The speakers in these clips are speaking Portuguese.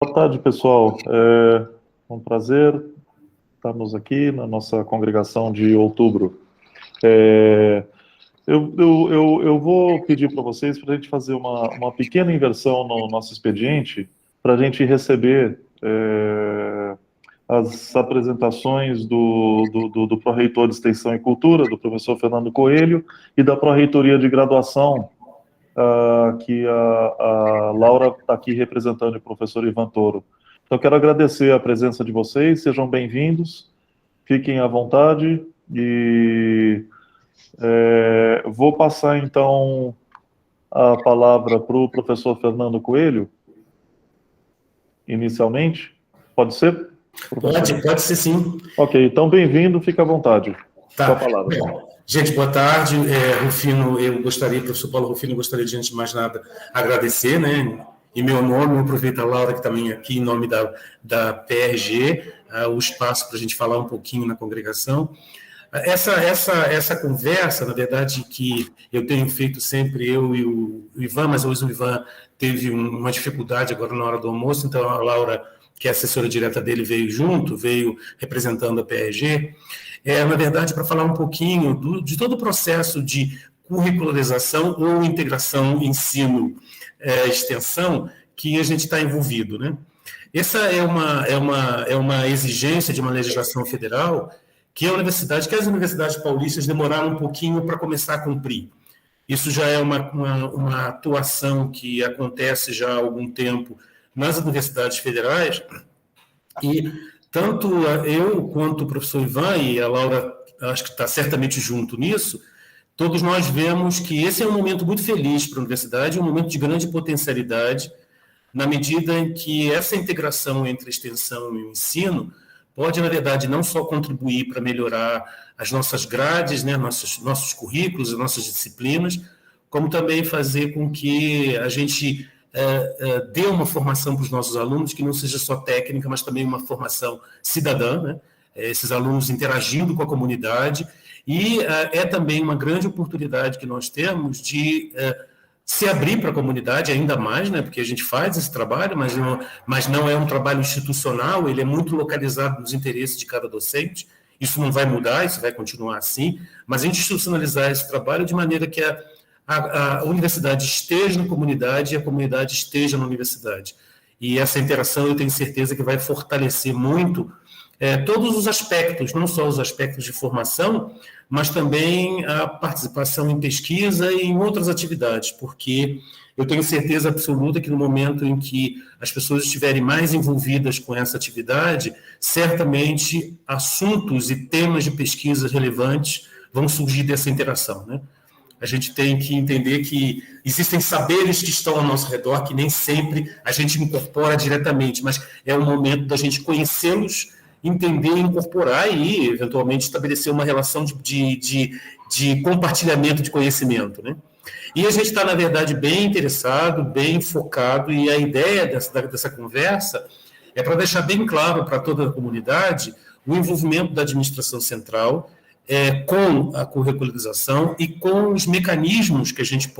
Boa tarde, pessoal. É um prazer estarmos aqui na nossa congregação de outubro. Eu vou pedir para vocês para a gente fazer uma pequena inversão no nosso expediente, para a gente receber as apresentações do Pró-Reitor de Extensão e Cultura, do professor Fernando Coelho, e da Pró-Reitoria de Graduação, que a Laura está aqui representando o professor Ivan Toro. Então, quero agradecer a presença de vocês, sejam bem-vindos, fiquem à vontade, e vou passar, então, a palavra para o professor Fernando Coelho, inicialmente. Pode ser? Pode ser sim. Ok, então bem-vindo, fica à vontade. Tá. Com a palavra. Bom, gente, boa tarde. Rufino, professor Paulo Rufino, gostaria de, antes de mais nada, agradecer, né? Em meu nome, eu aproveito a Laura, que também aqui, em nome da PRG, o espaço para a gente falar um pouquinho na congregação. Essa conversa, na verdade, que eu tenho feito sempre, eu e o Ivan, mas hoje o Ivan teve uma dificuldade agora na hora do almoço, então a Laura, que é assessora direta dele, veio representando a PRG, na verdade, para falar um pouquinho de todo o processo de curricularização ou integração ensino-extensão que a gente está envolvido, né? Essa é uma exigência de uma legislação federal que as universidades paulistas demoraram um pouquinho para começar a cumprir. Isso já é uma atuação que acontece já há algum tempo nas universidades federais, e tanto eu quanto o professor Ivan, e a Laura acho que está certamente junto nisso, todos nós vemos que esse é um momento muito feliz para a universidade, um momento de grande potencialidade, na medida em que essa integração entre a extensão e o ensino pode, na verdade, não só contribuir para melhorar as nossas grades, né, nossos currículos, as nossas disciplinas, como também fazer com que a gente dê uma formação para os nossos alunos que não seja só técnica, mas também uma formação cidadã, né? Esses alunos interagindo com a comunidade, e é também uma grande oportunidade que nós temos de se abrir para a comunidade ainda mais, né? Porque a gente faz esse trabalho, mas não é um trabalho institucional, ele é muito localizado nos interesses de cada docente. Isso não vai mudar, isso vai continuar assim, mas a gente institucionalizar esse trabalho de maneira que a universidade esteja na comunidade e a comunidade esteja na universidade. E essa interação, eu tenho certeza que vai fortalecer muito todos os aspectos, não só os aspectos de formação, mas também a participação em pesquisa e em outras atividades, porque eu tenho certeza absoluta que no momento em que as pessoas estiverem mais envolvidas com essa atividade, certamente assuntos e temas de pesquisa relevantes vão surgir dessa interação, né? A gente tem que entender que existem saberes que estão ao nosso redor, que nem sempre a gente incorpora diretamente, mas é o momento da gente conhecê-los, entender, incorporar e, eventualmente, estabelecer uma relação de compartilhamento de conhecimento, né? E a gente está, na verdade, bem interessado, bem focado, e a ideia dessa conversa é para deixar bem claro para toda a comunidade o envolvimento da administração central com a curricularização e com os mecanismos que a gente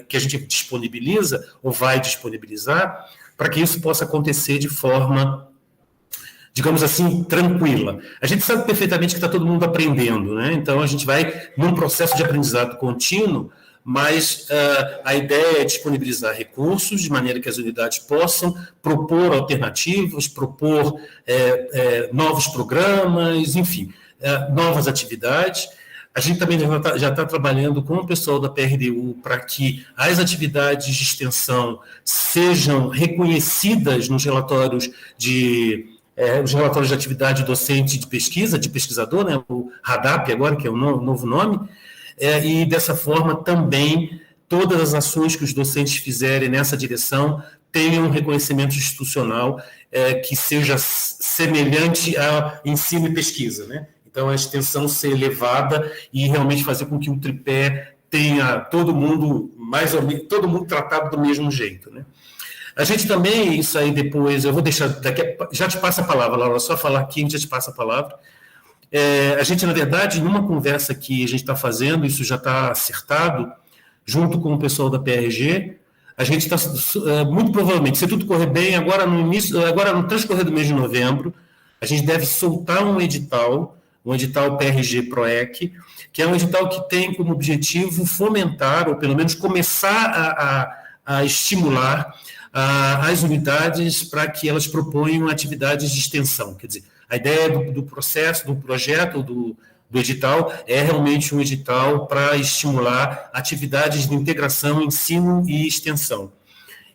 que a gente disponibiliza ou vai disponibilizar para que isso possa acontecer de forma, digamos assim, tranquila. A gente sabe perfeitamente que está todo mundo aprendendo, né? Então a gente vai num processo de aprendizado contínuo, mas a ideia é disponibilizar recursos de maneira que as unidades possam propor alternativas, propor novos programas, enfim, novas atividades. A gente também já está trabalhando com o pessoal da PRDU para que as atividades de extensão sejam reconhecidas nos relatórios os relatórios de atividade docente de pesquisa, de pesquisador, né, o RADAP agora, que é o novo nome, e dessa forma também todas as ações que os docentes fizerem nessa direção tenham um reconhecimento institucional que seja semelhante a ensino e pesquisa, né? Então, a extensão ser elevada e realmente fazer com que o tripé tenha todo mundo tratado do mesmo jeito, né? A gente também, isso aí depois, eu vou deixar, já te passa a palavra, Laura, só falar aqui, a gente já te passa a palavra. A gente, na verdade, numa conversa que a gente está fazendo, isso já está acertado, junto com o pessoal da PRG, a gente está, muito provavelmente, se tudo correr bem, agora no transcorrer do mês de novembro, a gente deve soltar um edital PRG PROEC, que é um edital que tem como objetivo fomentar, ou pelo menos começar a estimular as unidades para que elas proponham atividades de extensão. Quer dizer, a ideia do processo, do projeto, do edital, é realmente um edital para estimular atividades de integração, ensino e extensão.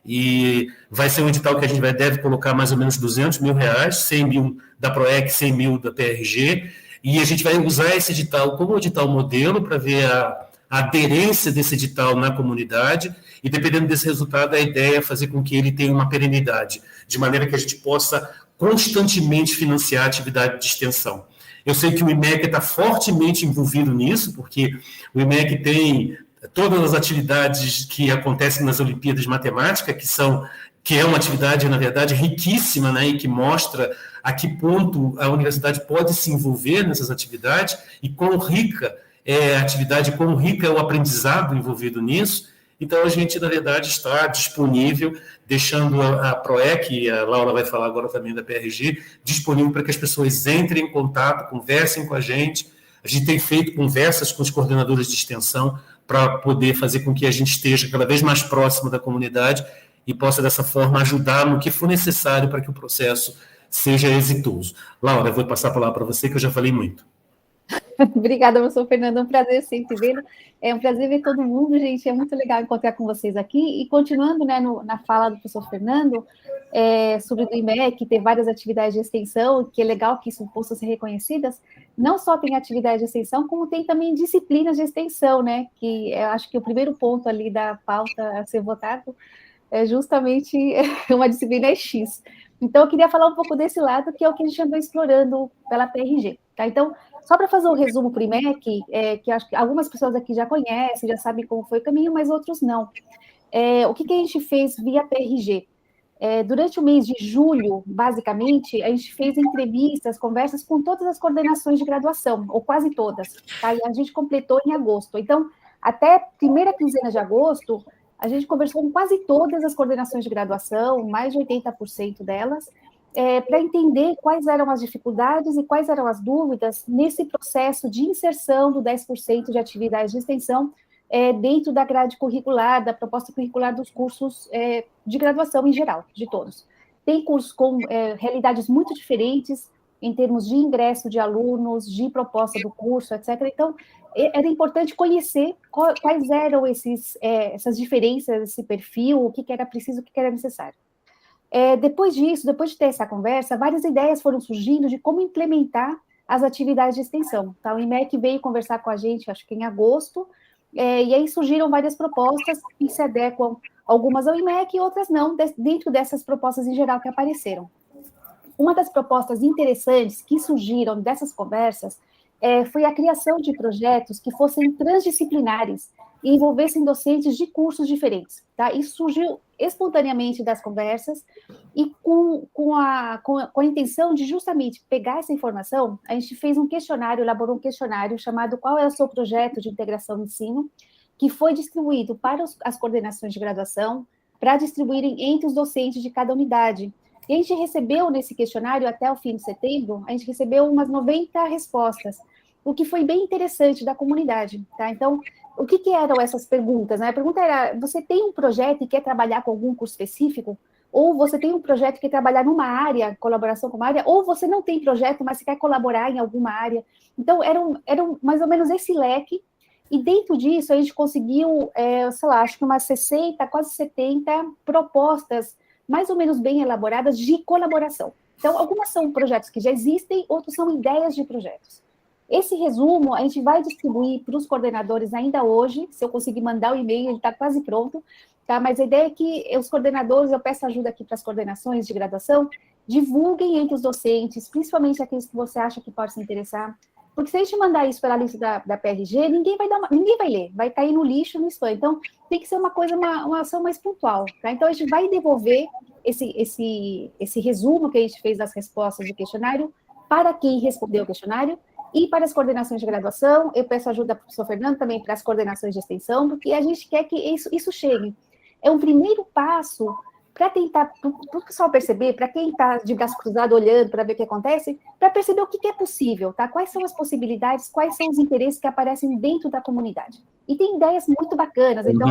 E vai ser um edital que a gente deve colocar mais ou menos R$200 mil, 100 mil da PROEC, 100 mil da PRG, e a gente vai usar esse edital como edital modelo para ver a aderência desse edital na comunidade, e dependendo desse resultado, a ideia é fazer com que ele tenha uma perenidade, de maneira que a gente possa constantemente financiar a atividade de extensão. Eu sei que o IMEC está fortemente envolvido nisso, porque o IMEC tem todas as atividades que acontecem nas Olimpíadas de Matemática, que é uma atividade, na verdade, riquíssima, né, e que mostra a que ponto a universidade pode se envolver nessas atividades e quão rica é a atividade, quão rico é o aprendizado envolvido nisso. Então, a gente, na verdade, está disponível, deixando a PROEC, e a Laura vai falar agora também da PRG, disponível para que as pessoas entrem em contato, conversem com a gente. A gente tem feito conversas com os coordenadores de extensão para poder fazer com que a gente esteja cada vez mais próximo da comunidade e possa, dessa forma, ajudar no que for necessário para que o processo seja exitoso. Laura, eu vou passar a palavra para você, que eu já falei muito. Obrigada, professor Fernando, é um prazer sempre vê-lo, é um prazer ver todo mundo, gente, é muito legal encontrar com vocês aqui, e continuando, né, na fala do professor Fernando, sobre o IMEC, ter várias atividades de extensão, que é legal que isso possa ser reconhecidas, não só tem atividade de extensão, como tem também disciplinas de extensão, né, que eu acho que o primeiro ponto ali da pauta a ser votado é justamente uma disciplina X. Então, eu queria falar um pouco desse lado, que é o que a gente andou explorando pela PRG, tá? Então, só para fazer um resumo para o IMEC, que acho que algumas pessoas aqui já conhecem, já sabem como foi o caminho, mas outros não. O que a gente fez via PRG? Durante o mês de julho, basicamente, a gente fez entrevistas, conversas com todas as coordenações de graduação, ou quase todas, tá? E a gente completou em agosto. Então, até primeira quinzena de agosto, a gente conversou com quase todas as coordenações de graduação, mais de 80% delas, para entender quais eram as dificuldades e quais eram as dúvidas nesse processo de inserção do 10% de atividades de extensão dentro da grade curricular, da proposta curricular dos cursos de graduação em geral, de todos. Tem cursos com realidades muito diferentes em termos de ingresso de alunos, de proposta do curso, etc. Então, era importante conhecer quais eram essas diferenças, esse perfil, o que era preciso, o que era necessário. Depois disso, depois de ter essa conversa, várias ideias foram surgindo de como implementar as atividades de extensão. Tá? O IMEC veio conversar com a gente, acho que em agosto, e aí surgiram várias propostas que se adequam, algumas ao IMEC e outras não, dentro dessas propostas em geral que apareceram. Uma das propostas interessantes que surgiram dessas conversas foi a criação de projetos que fossem transdisciplinares e envolvessem docentes de cursos diferentes. Tá? Isso surgiu espontaneamente das conversas e com a intenção de justamente pegar essa informação, a gente fez um questionário, elaborou um questionário chamado Qual é o seu projeto de integração ensino, que foi distribuído para as coordenações de graduação, para distribuírem entre os docentes de cada unidade. E a gente recebeu nesse questionário, até o fim de setembro, a gente recebeu umas 90 respostas, o que foi bem interessante da comunidade. Tá? Então, o que eram essas perguntas? Né? A pergunta era, você tem um projeto e quer trabalhar com algum curso específico? Ou você tem um projeto e quer trabalhar numa área, colaboração com uma área? Ou você não tem projeto, mas você quer colaborar em alguma área? Então, era mais ou menos esse leque. E dentro disso, a gente conseguiu, sei lá, acho que umas 60, quase 70 propostas mais ou menos bem elaboradas de colaboração. Então, algumas são projetos que já existem, outros são ideias de projetos. Esse resumo a gente vai distribuir para os coordenadores ainda hoje, se eu conseguir mandar o e-mail, ele está quase pronto, tá? Mas a ideia é que os coordenadores, eu peço ajuda aqui para as coordenações de graduação, divulguem entre os docentes, principalmente aqueles que você acha que pode se interessar, porque se a gente mandar isso pela lista da PRG, ninguém vai ler, vai cair no lixo, no spam. Então, tem que ser uma coisa, uma ação mais pontual, tá? Então, a gente vai devolver esse resumo que a gente fez das respostas do questionário para quem respondeu o questionário e para as coordenações de graduação. Eu peço ajuda para o professor Fernando também para as coordenações de extensão, porque a gente quer que isso chegue. é um primeiro passo para tentar, para o pessoal perceber, para quem está de braço cruzado olhando para ver o que acontece, para perceber o que é possível, tá? Quais são as possibilidades, quais são os interesses que aparecem dentro da comunidade. E tem ideias muito bacanas, então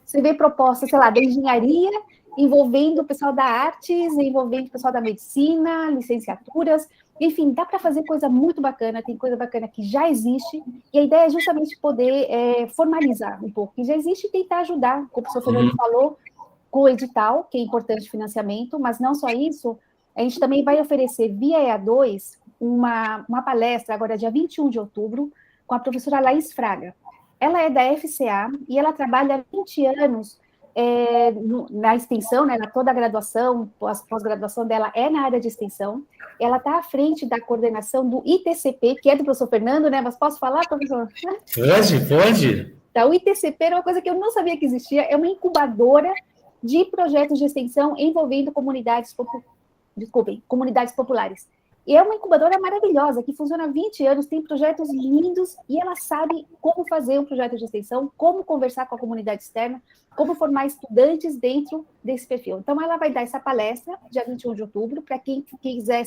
você vê propostas, sei lá, da engenharia, envolvendo o pessoal da artes, envolvendo o pessoal da medicina, licenciaturas, enfim, dá para fazer coisa muito bacana, tem coisa bacana que já existe, e a ideia é justamente poder formalizar um pouco, que já existe e tentar ajudar, como o professor Fernando falou, com o edital, que é importante financiamento, mas não só isso, a gente também vai oferecer via EA2 uma palestra, agora dia 21 de outubro, com a professora Laís Fraga. Ela é da FCA e ela trabalha há 20 anos na extensão, né, toda a graduação, pós-graduação dela é na área de extensão. Ela está à frente da coordenação do ITCP, que é do professor Fernando, né? Mas posso falar, professor? Pode. Então, o ITCP era uma coisa que eu não sabia que existia, é uma incubadora de projetos de extensão envolvendo comunidades populares. E é uma incubadora maravilhosa, que funciona há 20 anos, tem projetos lindos, e ela sabe como fazer um projeto de extensão, como conversar com a comunidade externa, como formar estudantes dentro desse perfil. Então, ela vai dar essa palestra, dia 21 de outubro, para quem quiser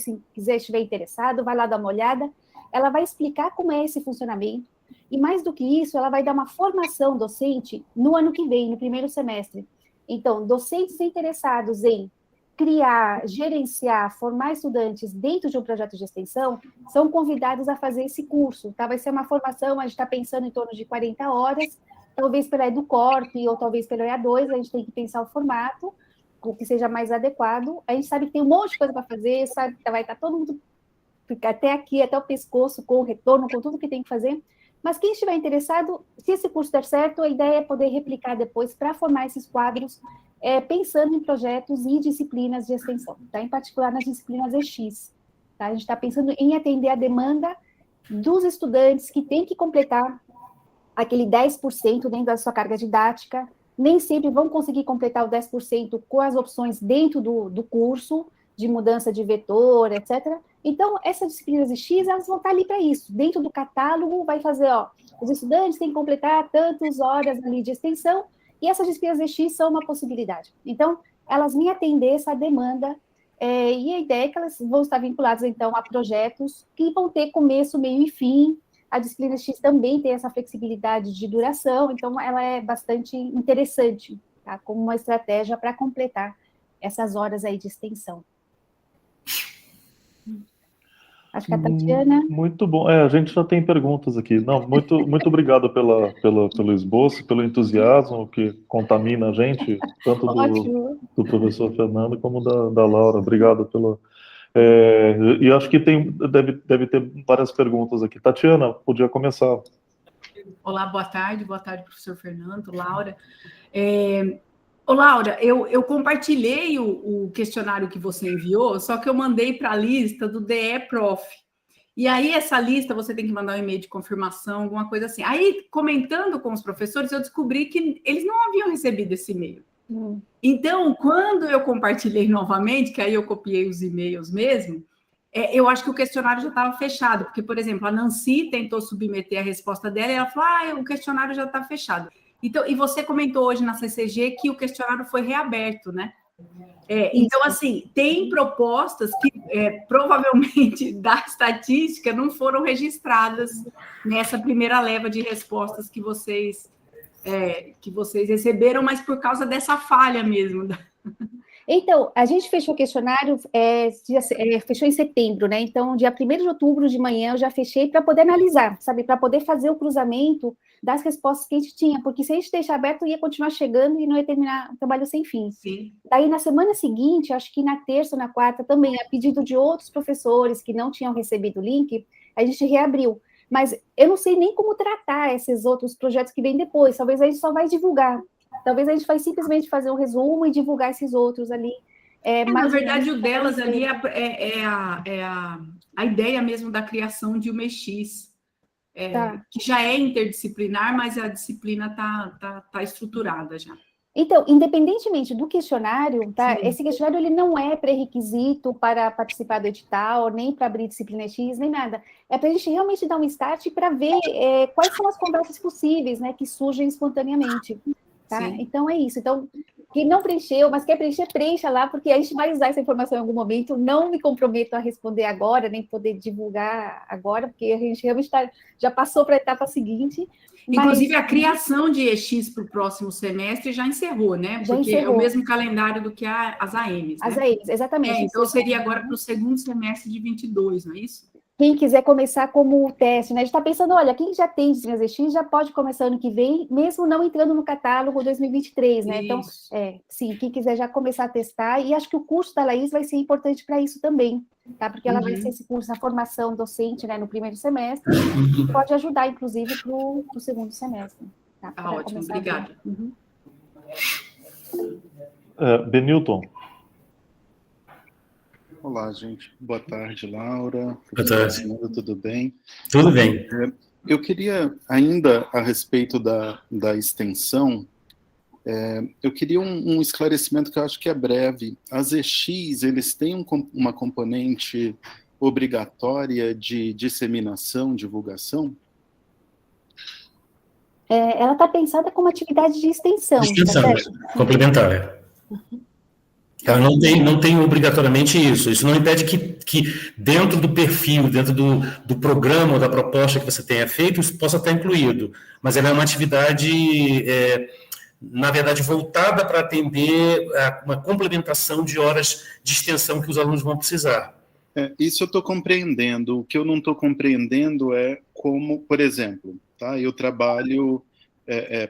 estiver interessado, vai lá dar uma olhada. Ela vai explicar como é esse funcionamento, e mais do que isso, ela vai dar uma formação docente no ano que vem, no primeiro semestre. Então, docentes interessados em criar, gerenciar, formar estudantes dentro de um projeto de extensão, são convidados a fazer esse curso, tá? Vai ser uma formação, a gente está pensando em torno de 40 horas, talvez pela EduCorp ou talvez pelo EA2, a gente tem que pensar o formato, o que seja mais adequado. A gente sabe que tem um monte de coisa para fazer, sabe que vai estar todo mundo até aqui, até o pescoço, com o retorno, com tudo que tem que fazer, mas quem estiver interessado, se esse curso der certo, a ideia é poder replicar depois para formar esses quadros, pensando em projetos e disciplinas de extensão, tá? Em particular nas disciplinas EX. Tá? A gente está pensando em atender a demanda dos estudantes que têm que completar aquele 10% dentro da sua carga didática, nem sempre vão conseguir completar o 10% com as opções dentro do curso, de mudança de vetor, etc. Então, essas disciplinas X, elas vão estar ali para isso. Dentro do catálogo, vai fazer, os estudantes têm que completar tantas horas ali de extensão, e essas disciplinas X são uma possibilidade. Então, elas vêm atender essa demanda, e a ideia é que elas vão estar vinculadas, então, a projetos que vão ter começo, meio e fim. A disciplina X também tem essa flexibilidade de duração, então ela é bastante interessante, tá? Como uma estratégia para completar essas horas aí de extensão. Acho que a Tatiana... Muito bom. A gente já tem perguntas aqui. Não, muito obrigado pelo esboço, pelo entusiasmo que contamina a gente, tanto do professor Fernando como da Laura. Obrigado pelo... e acho que deve ter várias perguntas aqui. Tatiana, podia começar. Olá, boa tarde, professor Fernando, Laura. Ô, Laura, eu compartilhei o questionário que você enviou, só que eu mandei para a lista do DE-Prof. E aí, essa lista, você tem que mandar um e-mail de confirmação, alguma coisa assim. Aí, comentando com os professores, eu descobri que eles não haviam recebido esse e-mail. Então, quando eu compartilhei novamente, que aí eu copiei os e-mails mesmo, eu acho que o questionário já estava fechado, porque, por exemplo, a Nancy tentou submeter a resposta dela e ela falou, o questionário já está fechado. Então, e você comentou hoje na CCG que o questionário foi reaberto, né? Então, assim, tem propostas que provavelmente da estatística não foram registradas nessa primeira leva de respostas que vocês receberam, mas por causa dessa falha mesmo. Então, a gente fechou o questionário, fechou em setembro, né? Então, dia 1º de outubro de manhã eu já fechei para poder analisar, sabe? Para poder fazer o cruzamento das respostas que a gente tinha, porque se a gente deixar aberto, ia continuar chegando e não ia terminar o trabalho sem fim. Sim. Daí, na semana seguinte, acho que na terça ou na quarta também, a pedido de outros professores que não tinham recebido o link, a gente reabriu. Mas eu não sei nem como tratar esses outros projetos que vêm depois, talvez a gente só vai divulgar. Talvez a gente vai simplesmente fazer um resumo e divulgar esses outros ali. Na verdade, o delas ali é a ideia mesmo da criação de uma EX, que já é interdisciplinar, mas a disciplina tá estruturada já. Então, independentemente do questionário, tá? Esse questionário ele não é pré-requisito para participar do edital, nem para abrir disciplina X, nem nada. É para a gente realmente dar um start para ver quais são as conversas possíveis, né, que surgem espontaneamente. Tá? Então, é isso. Então, Quem não preencheu, mas quer preencher, preencha lá, porque a gente vai usar essa informação em algum momento. Não me comprometo a responder agora, nem poder divulgar agora, porque a gente realmente já passou para a etapa seguinte. Inclusive, a criação de EX para o próximo semestre já encerrou, né? Porque é o mesmo calendário do que as AMs, né? As AMs, exatamente. Então, seria agora para o segundo semestre de 22, não é isso? Quem quiser começar como teste, né? A gente está pensando, olha, quem já tem disciplinas EX já pode começar ano que vem, mesmo não entrando no catálogo 2023, né? Então, sim, quem quiser já começar a testar, e acho que o curso da Laís vai ser importante para isso também, tá? Porque ela vai ser esse curso, a formação docente, né, no primeiro semestre, e pode ajudar, inclusive, para o segundo semestre. Tá? Ótimo, obrigada. Benilton. Olá, gente. Boa tarde, Laura. Boa tarde. Tudo bem? Tudo bem. Eu queria, ainda a respeito da extensão, eu queria um esclarecimento que eu acho que é breve. As EX, eles têm uma componente obrigatória de disseminação, divulgação? Ela está pensada como atividade de extensão. Extensão, tá complementar. Ela não tem obrigatoriamente isso. Isso não impede que dentro do perfil, dentro do programa ou da proposta que você tenha feito, isso possa estar incluído. Mas ela é uma atividade, na verdade, voltada para atender a uma complementação de horas de extensão que os alunos vão precisar. Isso eu estou compreendendo. O que eu não estou compreendendo é como, por exemplo, tá? Eu trabalho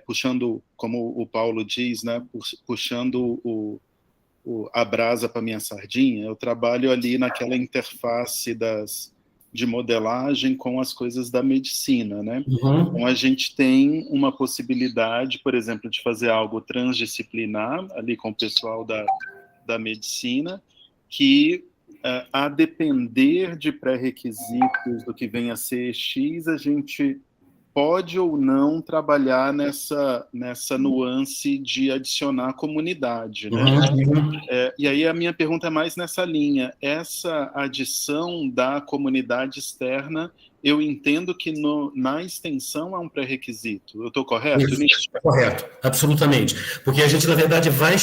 puxando, como o Paulo diz, né? Puxando a brasa para minha sardinha. Eu trabalho ali naquela interface de modelagem com as coisas da medicina, né? Então a gente tem uma possibilidade, por exemplo, de fazer algo transdisciplinar ali com o pessoal da medicina, que a depender de pré-requisitos do que venha a ser EX, a gente pode ou não trabalhar nessa nuance de adicionar comunidade, né? E aí a minha pergunta é mais nessa linha. Essa adição da comunidade externa, eu entendo que na extensão é um pré-requisito. Eu estou correto nisso? Correto, absolutamente. Porque a gente, na verdade, vai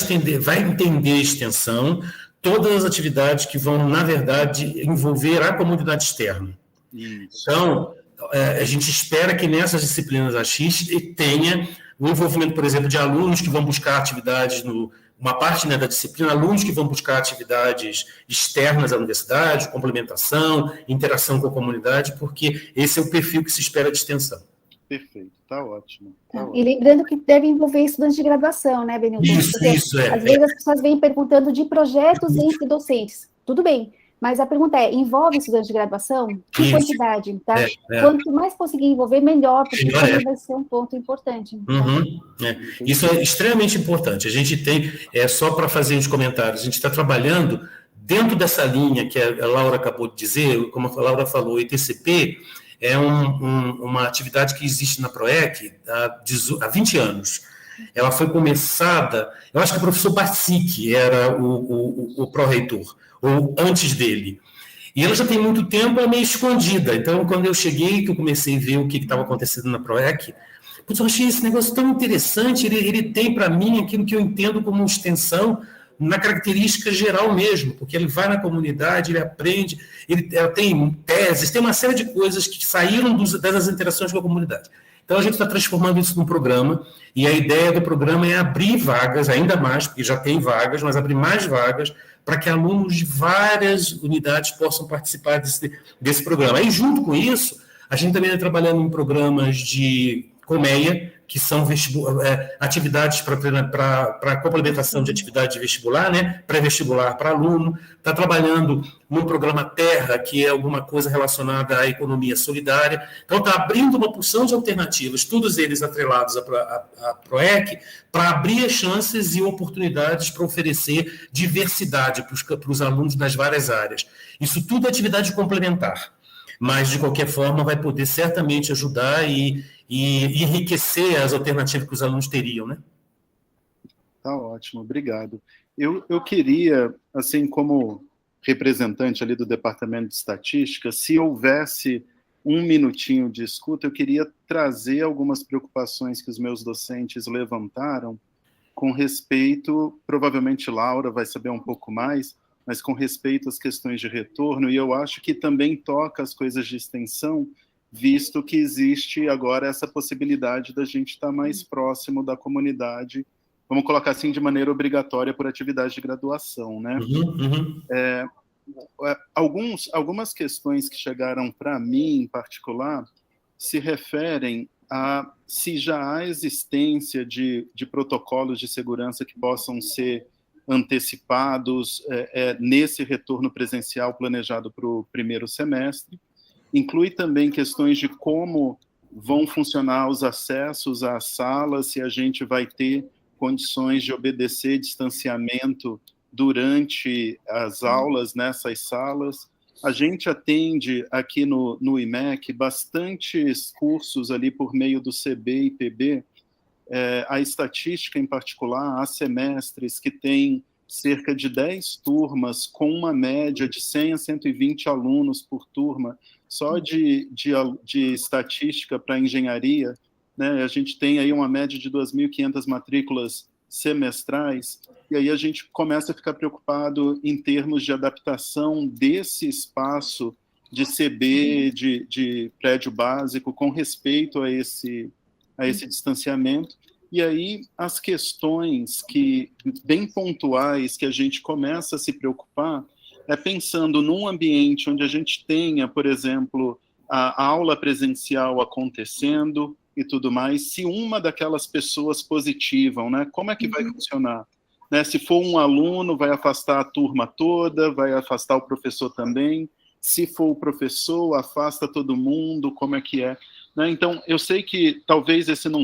entender a extensão, todas as atividades que vão, na verdade, envolver a comunidade externa. Isso. Então, a gente espera que nessas disciplinas AX tenha o envolvimento, por exemplo, de alunos que vão buscar atividades, uma parte, né, da disciplina, alunos que vão buscar atividades externas à universidade, complementação, interação com a comunidade, porque esse é o perfil que se espera de extensão. Perfeito, está ótimo. E lembrando que deve envolver estudantes de graduação, né, Benilton? Isso. Às vezes as pessoas vêm perguntando de projetos entre docentes. Tudo bem. Mas a pergunta envolve estudantes de graduação? Que quantidade, tá? Quanto mais conseguir envolver, melhor, porque também vai ser um ponto importante. Isso é extremamente importante. A gente tem, só para fazer uns comentários, a gente está trabalhando dentro dessa linha que a Laura acabou de dizer, como a Laura falou, o ETCP é uma atividade que existe na PROEC há 20 anos. Ela foi começada, eu acho que o professor Barsic era o pró-reitor, ou antes dele. E ela já tem muito tempo, é meio escondida. Então, quando eu cheguei, que eu comecei a ver o que estava acontecendo na PROEC, eu achei esse negócio tão interessante, ele tem para mim aquilo que eu entendo como extensão na característica geral mesmo, porque ele vai na comunidade, ele aprende, ela tem teses, tem uma série de coisas que saíram das interações com a comunidade. Então, a gente está transformando isso num programa, e a ideia do programa é abrir vagas, ainda mais, porque já tem vagas, mas abrir mais vagas, para que alunos de várias unidades possam participar desse programa. E, junto com isso, a gente também está trabalhando em programas de colmeia, que são atividades para complementação de atividade de vestibular, né? Pré-vestibular para aluno. Está trabalhando no programa Terra, que é alguma coisa relacionada à economia solidária. Então, está abrindo uma porção de alternativas, todos eles atrelados à PROEC, para abrir as chances e oportunidades para oferecer diversidade para os alunos das várias áreas. Isso tudo é atividade complementar, mas, de qualquer forma, vai poder certamente ajudar e enriquecer as alternativas que os alunos teriam, né? Tá ótimo, obrigado. Eu queria, assim, como representante ali do Departamento de Estatística, se houvesse um minutinho de escuta, eu queria trazer algumas preocupações que os meus docentes levantaram, com respeito, provavelmente Laura vai saber um pouco mais, mas com respeito às questões de retorno, e eu acho que também toca as coisas de extensão, visto que existe agora essa possibilidade da gente estar mais próximo da comunidade, vamos colocar assim, de maneira obrigatória por atividade de graduação, né? Algumas questões que chegaram para mim, em particular, se referem a se já há existência de protocolos de segurança que possam ser antecipados nesse retorno presencial planejado para o primeiro semestre. Inclui também questões de como vão funcionar os acessos às salas, se a gente vai ter condições de obedecer distanciamento durante as aulas nessas salas. A gente atende aqui no IMEC bastantes cursos ali por meio do CB e PB, a estatística em particular, há semestres que tem cerca de 10 turmas com uma média de 100 a 120 alunos por turma, só de estatística para engenharia, né? A gente tem aí uma média de 2.500 matrículas semestrais, e aí a gente começa a ficar preocupado em termos de adaptação desse espaço de CB, de prédio básico, com respeito a esse distanciamento. E aí as questões bem pontuais que a gente começa a se preocupar é pensando num ambiente onde a gente tenha, por exemplo, a aula presencial acontecendo e tudo mais, se uma daquelas pessoas positivam, né, como é que vai funcionar? Né, se for um aluno, vai afastar a turma toda, vai afastar o professor também. Se for o professor, afasta todo mundo, como é que é? Né? Então, eu sei que talvez esse não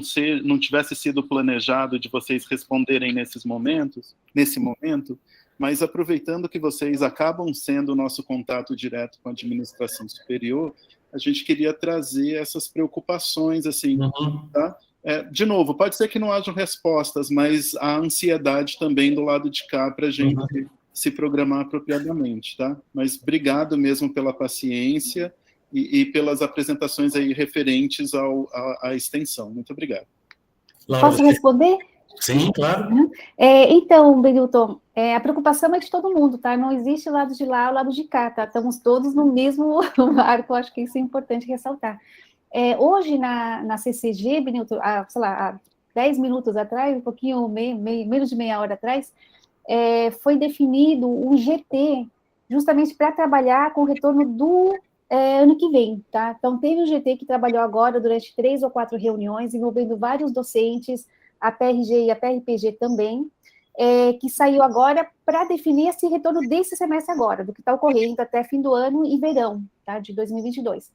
tivesse sido planejado de vocês responderem nesse momento, mas aproveitando que vocês acabam sendo o nosso contato direto com a administração superior, a gente queria trazer essas preocupações, assim, tá? De novo, pode ser que não hajam respostas, mas há ansiedade também do lado de cá para a gente se programar apropriadamente, tá? Mas obrigado mesmo pela paciência e pelas apresentações aí referentes à extensão. Muito obrigado. Laura, Posso responder? Sim, claro. Então, Benilton, a preocupação é de todo mundo, tá? Não existe lado de lá ou lado de cá, tá? Estamos todos no mesmo barco, acho que isso é importante ressaltar. Hoje, na CCG, Benilton, sei lá, há 10 minutos atrás, um pouquinho, menos de meia hora atrás, foi definido um GT, justamente para trabalhar com o retorno do ano que vem, tá? Então, teve um GT que trabalhou agora durante 3 ou 4 reuniões, envolvendo vários docentes, a PRG e a PRPG também, que saiu agora para definir esse retorno desse semestre agora, do que está ocorrendo até fim do ano e verão, tá, de 2022.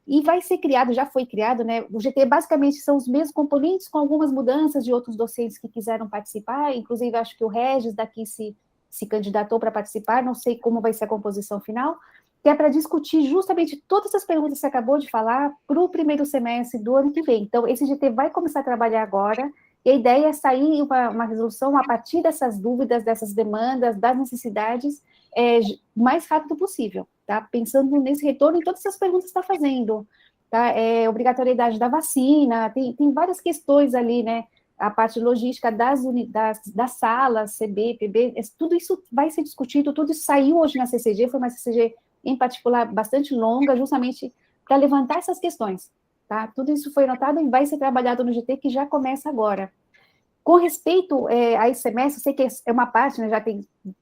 E vai ser criado, já foi criado, né, o GT basicamente são os mesmos componentes, com algumas mudanças de outros docentes que quiseram participar, inclusive acho que o Regis daqui se candidatou para participar, não sei como vai ser a composição final, que é para discutir justamente todas as perguntas que você acabou de falar para o primeiro semestre do ano que vem. Então, esse GT vai começar a trabalhar agora, e a ideia é sair uma resolução a partir dessas dúvidas, dessas demandas, das necessidades, o mais rápido possível, tá? Pensando nesse retorno em todas essas perguntas que está fazendo, tá? Obrigatoriedade da vacina, tem várias questões ali, né? A parte logística das salas, CB, PB, tudo isso vai ser discutido, tudo isso saiu hoje na CCG, foi uma CCG, em particular, bastante longa, justamente para levantar essas questões, tá? Tudo isso foi notado e vai ser trabalhado no GT, que já começa agora. Com respeito a esse semestre, sei que é uma parte, né,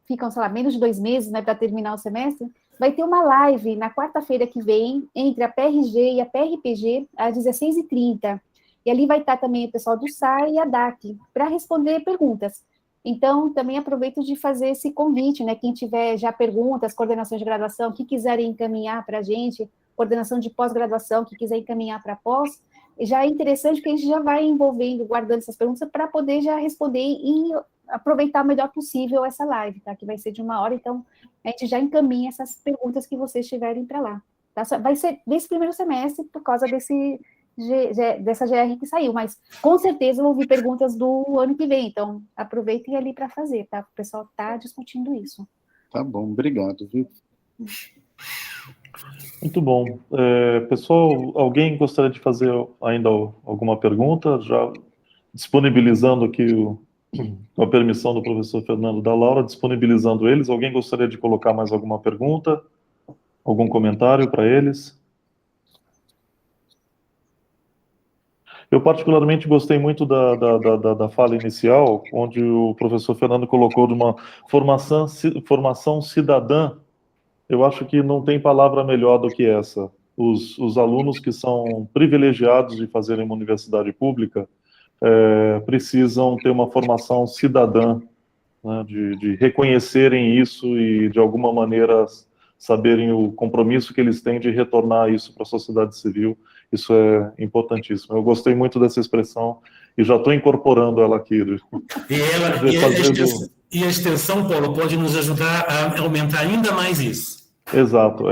ficam, sei lá, menos de 2 meses, né, para terminar o semestre, vai ter uma live na quarta-feira que vem, entre a PRG e a PRPG, às 16h30, e ali vai estar também o pessoal do SAR e a DAC, para responder perguntas. Então, também aproveito de fazer esse convite, né, quem tiver já perguntas, coordenações de graduação, que quiserem encaminhar para a gente, coordenação de pós-graduação, que quiser encaminhar para pós, já é interessante que a gente já vai envolvendo, guardando essas perguntas, para poder já responder e aproveitar o melhor possível essa live, tá? Que vai ser de 1 hora, então a gente já encaminha essas perguntas que vocês tiverem para lá. Tá? Vai ser desse primeiro semestre, por causa dessa GR que saiu, mas com certeza vão vir perguntas do ano que vem, então aproveitem ali para fazer, tá? O pessoal está discutindo isso. Tá bom, obrigado, viu? Muito bom. Pessoal, alguém gostaria de fazer ainda alguma pergunta? Já disponibilizando aqui com a permissão do professor Fernando e da Laura, disponibilizando eles. Alguém gostaria de colocar mais alguma pergunta? Algum comentário para eles? Eu particularmente gostei muito da fala inicial, onde o professor Fernando colocou de uma formação cidadã. Eu acho que não tem palavra melhor do que essa. Os alunos que são privilegiados de fazerem uma universidade pública precisam ter uma formação cidadã, né, de reconhecerem isso e, de alguma maneira, saberem o compromisso que eles têm de retornar isso para a sociedade civil. Isso é importantíssimo. Eu gostei muito dessa expressão e já estou incorporando ela aqui. E a extensão, Paulo, pode nos ajudar a aumentar ainda mais isso. Exato,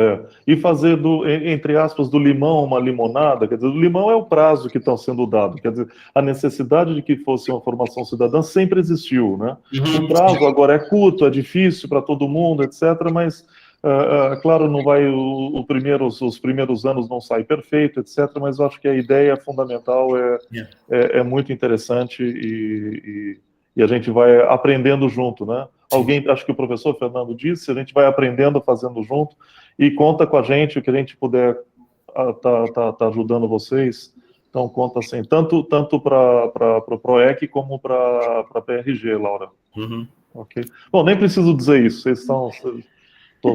E fazer entre aspas, do limão uma limonada, quer dizer, o limão é o prazo que está sendo dado, quer dizer, a necessidade de que fosse uma formação cidadã sempre existiu, né? O prazo agora é curto, é difícil para todo mundo, etc., mas, claro, não vai, os primeiros anos não saem perfeito, etc., mas eu acho que a ideia fundamental é muito interessante e a gente vai aprendendo junto, né? Alguém, acho que o professor Fernando disse, a gente vai aprendendo, fazendo junto, e conta com a gente, o que a gente puder tá ajudando vocês, então conta assim, tanto para o PROEC como para a PRG, Laura. Ok? Bom, nem preciso dizer isso, estou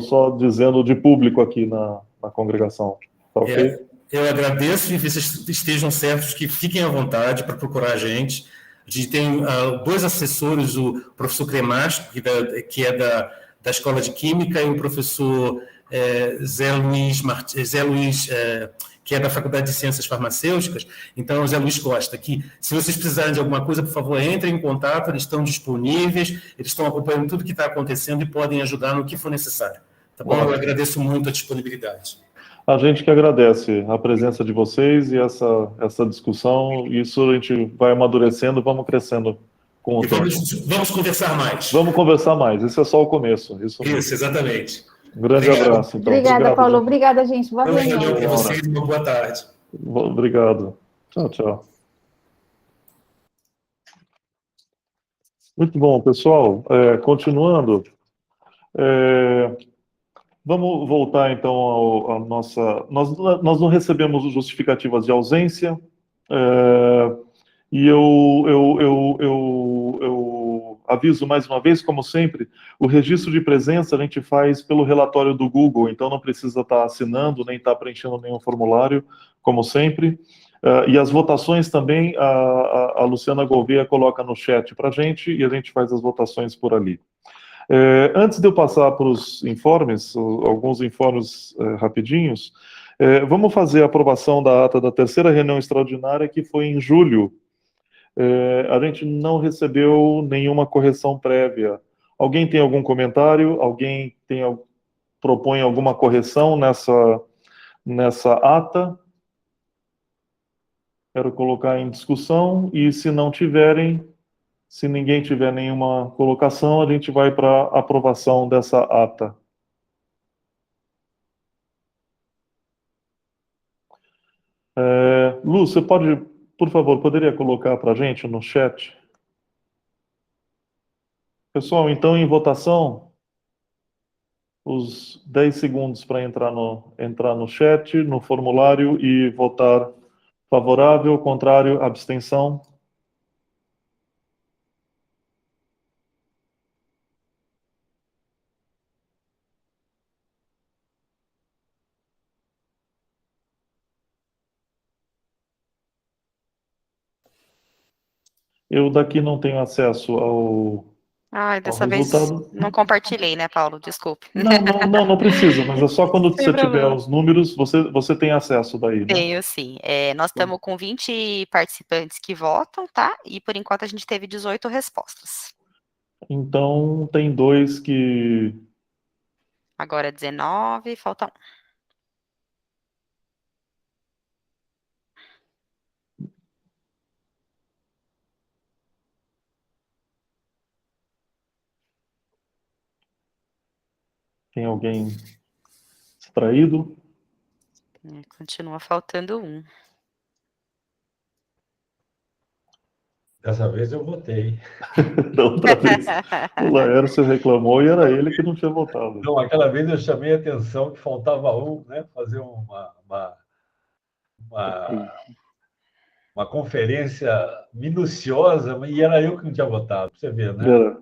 só dizendo de público aqui na congregação, tá ok? Eu agradeço e vocês estejam certos que fiquem à vontade para procurar a gente. A gente tem dois assessores, o professor Cremastro, que é da Escola de Química, e o professor Zé Luiz, que é da Faculdade de Ciências Farmacêuticas. Então, o Zé Luiz Costa, que se vocês precisarem de alguma coisa, por favor, entrem em contato, eles estão disponíveis, eles estão acompanhando tudo que está acontecendo e podem ajudar no que for necessário. Tá bom? Eu agradeço muito a disponibilidade. A gente que agradece a presença de vocês e essa discussão. Isso a gente vai amadurecendo, vamos crescendo com o tempo. Vamos conversar mais. Vamos conversar mais. Isso é só o começo. Isso exatamente. Um grande abraço. Então. Obrigada, Paulo. Obrigada, gente. Boa noite. Valeu para vocês. Uma boa tarde. Obrigado. Tchau, tchau. Muito bom, pessoal. Continuando. Vamos voltar, então, à nossa... Nós não recebemos justificativas de ausência, e eu aviso mais uma vez, como sempre, o registro de presença a gente faz pelo relatório do Google, então não precisa estar assinando, nem estar preenchendo nenhum formulário, como sempre. E as votações também, a Luciana Gouveia coloca no chat para a gente, e a gente faz as votações por ali. Antes de eu passar para os informes, alguns informes rapidinhos, vamos fazer a aprovação da ata da terceira reunião extraordinária, que foi em julho. A gente não recebeu nenhuma correção prévia. Alguém tem algum comentário? Alguém propõe alguma correção nessa ata? Quero colocar em discussão, e se não tiverem, se ninguém tiver nenhuma colocação, a gente vai para a aprovação dessa ata. Lu, você pode, por favor, poderia colocar para a gente no chat? Pessoal, então, em votação, os 10 segundos para entrar no chat, no formulário, e votar favorável, contrário, abstenção. Eu daqui não tenho acesso ao dessa vez não compartilhei, né, Paulo? Desculpe. Não precisa, mas é só quando você tiver os números, você tem acesso daí, né? Tenho, sim. Nós estamos com 20 participantes que votam, tá? E por enquanto a gente teve 18 respostas. Então, tem 2 que... Agora é 19, falta 1. Tem alguém distraído? Continua faltando 1. Dessa vez eu votei. Da outra vez, o Laércio reclamou e era ele que não tinha votado. Não, aquela vez eu chamei a atenção que faltava um, né? Fazer uma conferência minuciosa, e era eu que não tinha votado, pra você ver, né?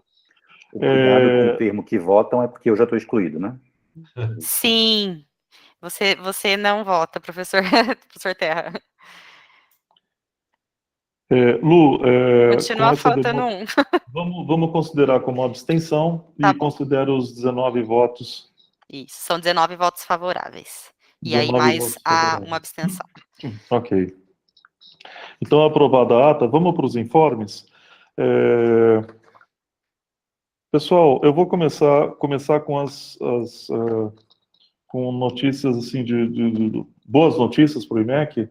O cuidado com o termo que votam é porque eu já estou excluído, né? Sim, você não vota, professor, professor Terra. Lu, Continua faltando um. vamos considerar como abstenção Tá e bom. considera os 19 votos. Isso, são 19 votos favoráveis. E aí 19 mais votos uma favoráveis. abstenção. Ok. Então, aprovada a ata, vamos para os informes. Pessoal, eu vou começar com com notícias assim de boas notícias para o IMEC,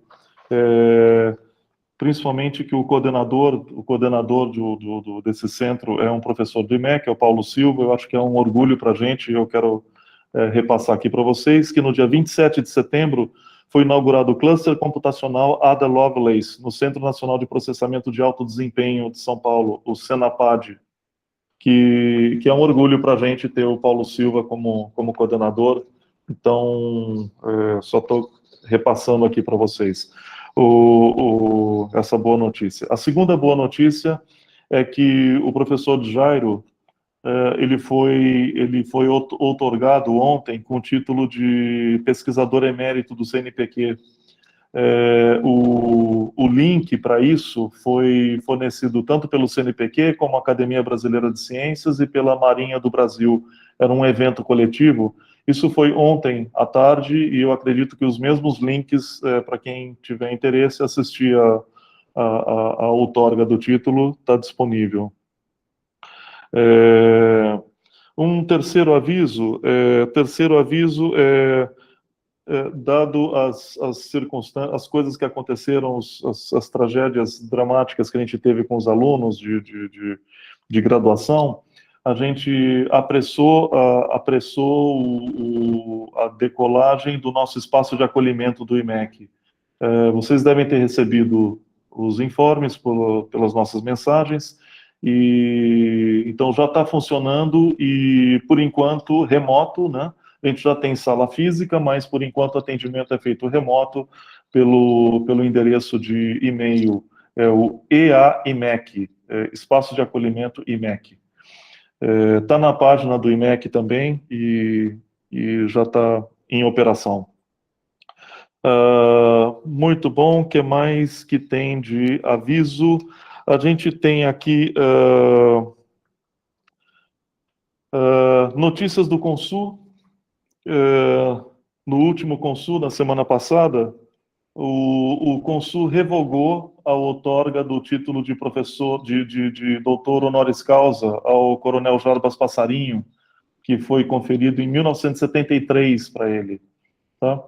principalmente que o coordenador desse centro é um professor do IMEC, é o Paulo Silva. Eu acho que é um orgulho para a gente, e eu quero repassar aqui para vocês que no dia 27 de setembro foi inaugurado o Cluster Computacional Ada Lovelace, no Centro Nacional de Processamento de Alto Desempenho de São Paulo, o Senapad, que é um orgulho para a gente ter o Paulo Silva como coordenador. Então, só estou repassando aqui para vocês essa boa notícia. A segunda boa notícia é que o professor Jairo, ele foi outorgado ontem com o título de pesquisador emérito do CNPq. O link para isso foi fornecido tanto pelo CNPq como a Academia Brasileira de Ciências e pela Marinha do Brasil. Era um evento coletivo. Isso foi ontem à tarde e eu acredito que os mesmos links, para quem tiver interesse, assistir a outorga do título, está disponível. Um terceiro aviso dado as circunstâncias, as coisas que aconteceram, as tragédias dramáticas que a gente teve com os alunos de graduação, a gente apressou a decolagem do nosso espaço de acolhimento do IMEC. Vocês devem ter recebido os informes pelas nossas mensagens, e então já está funcionando, e por enquanto remoto, né? A gente já tem sala física, mas por enquanto o atendimento é feito remoto pelo endereço de e-mail, o EA-IMEC, Espaço de Acolhimento IMEC. Está na página do IMEC também e já está em operação. Muito bom. O que mais que tem de aviso? A gente tem aqui notícias do Consul. No último Consul, na semana passada, o Consul revogou a outorga do título de professor, de doutor honoris causa ao coronel Jarbas Passarinho, que foi conferido em 1973 para ele. Tá?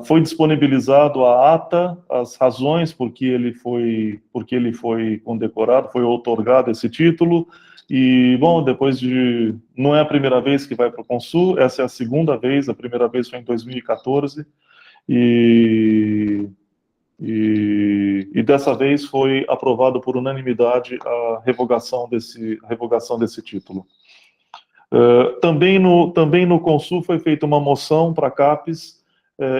Foi disponibilizado a ata, as razões por que ele foi condecorado, foi outorgado esse título. E, bom, não é a primeira vez que vai para o Consul, essa é a segunda vez, a primeira vez foi em 2014, e dessa vez foi aprovado por unanimidade a revogação desse título. Também no Consul foi feita uma moção para a CAPES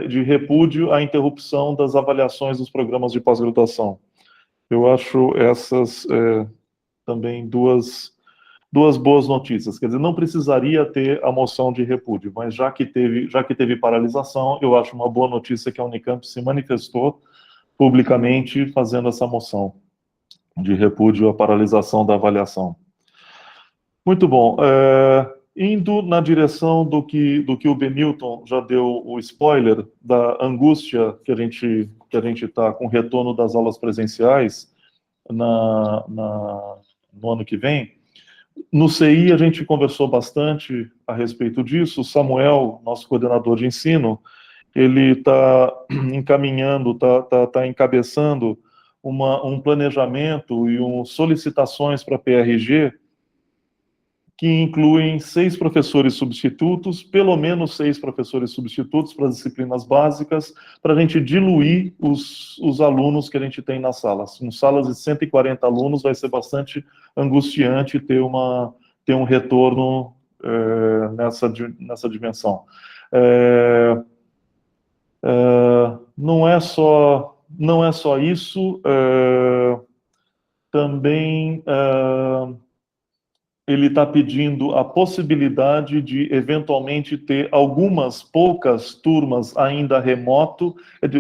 de repúdio à interrupção das avaliações dos programas de pós-graduação. Eu acho essas também duas boas notícias. Quer dizer, não precisaria ter a moção de repúdio, mas já que teve paralisação, eu acho uma boa notícia que a Unicamp se manifestou publicamente fazendo essa moção de repúdio à paralisação da avaliação. Muito bom. Indo na direção do que o Benilton já deu o spoiler da angústia que a gente está com o retorno das aulas presenciais no ano que vem. No CI, a gente conversou bastante a respeito disso. O Samuel, nosso coordenador de ensino, ele está encaminhando, está encabeçando um planejamento e solicitações para a PRG que incluem 6 professores substitutos, pelo menos 6 professores substitutos para as disciplinas básicas, para a gente diluir os alunos que a gente tem nas salas. Em salas de 140 alunos vai ser bastante angustiante ter um retorno nessa dimensão. Não é só isso, também ele está pedindo a possibilidade de, eventualmente, ter algumas poucas turmas ainda remoto,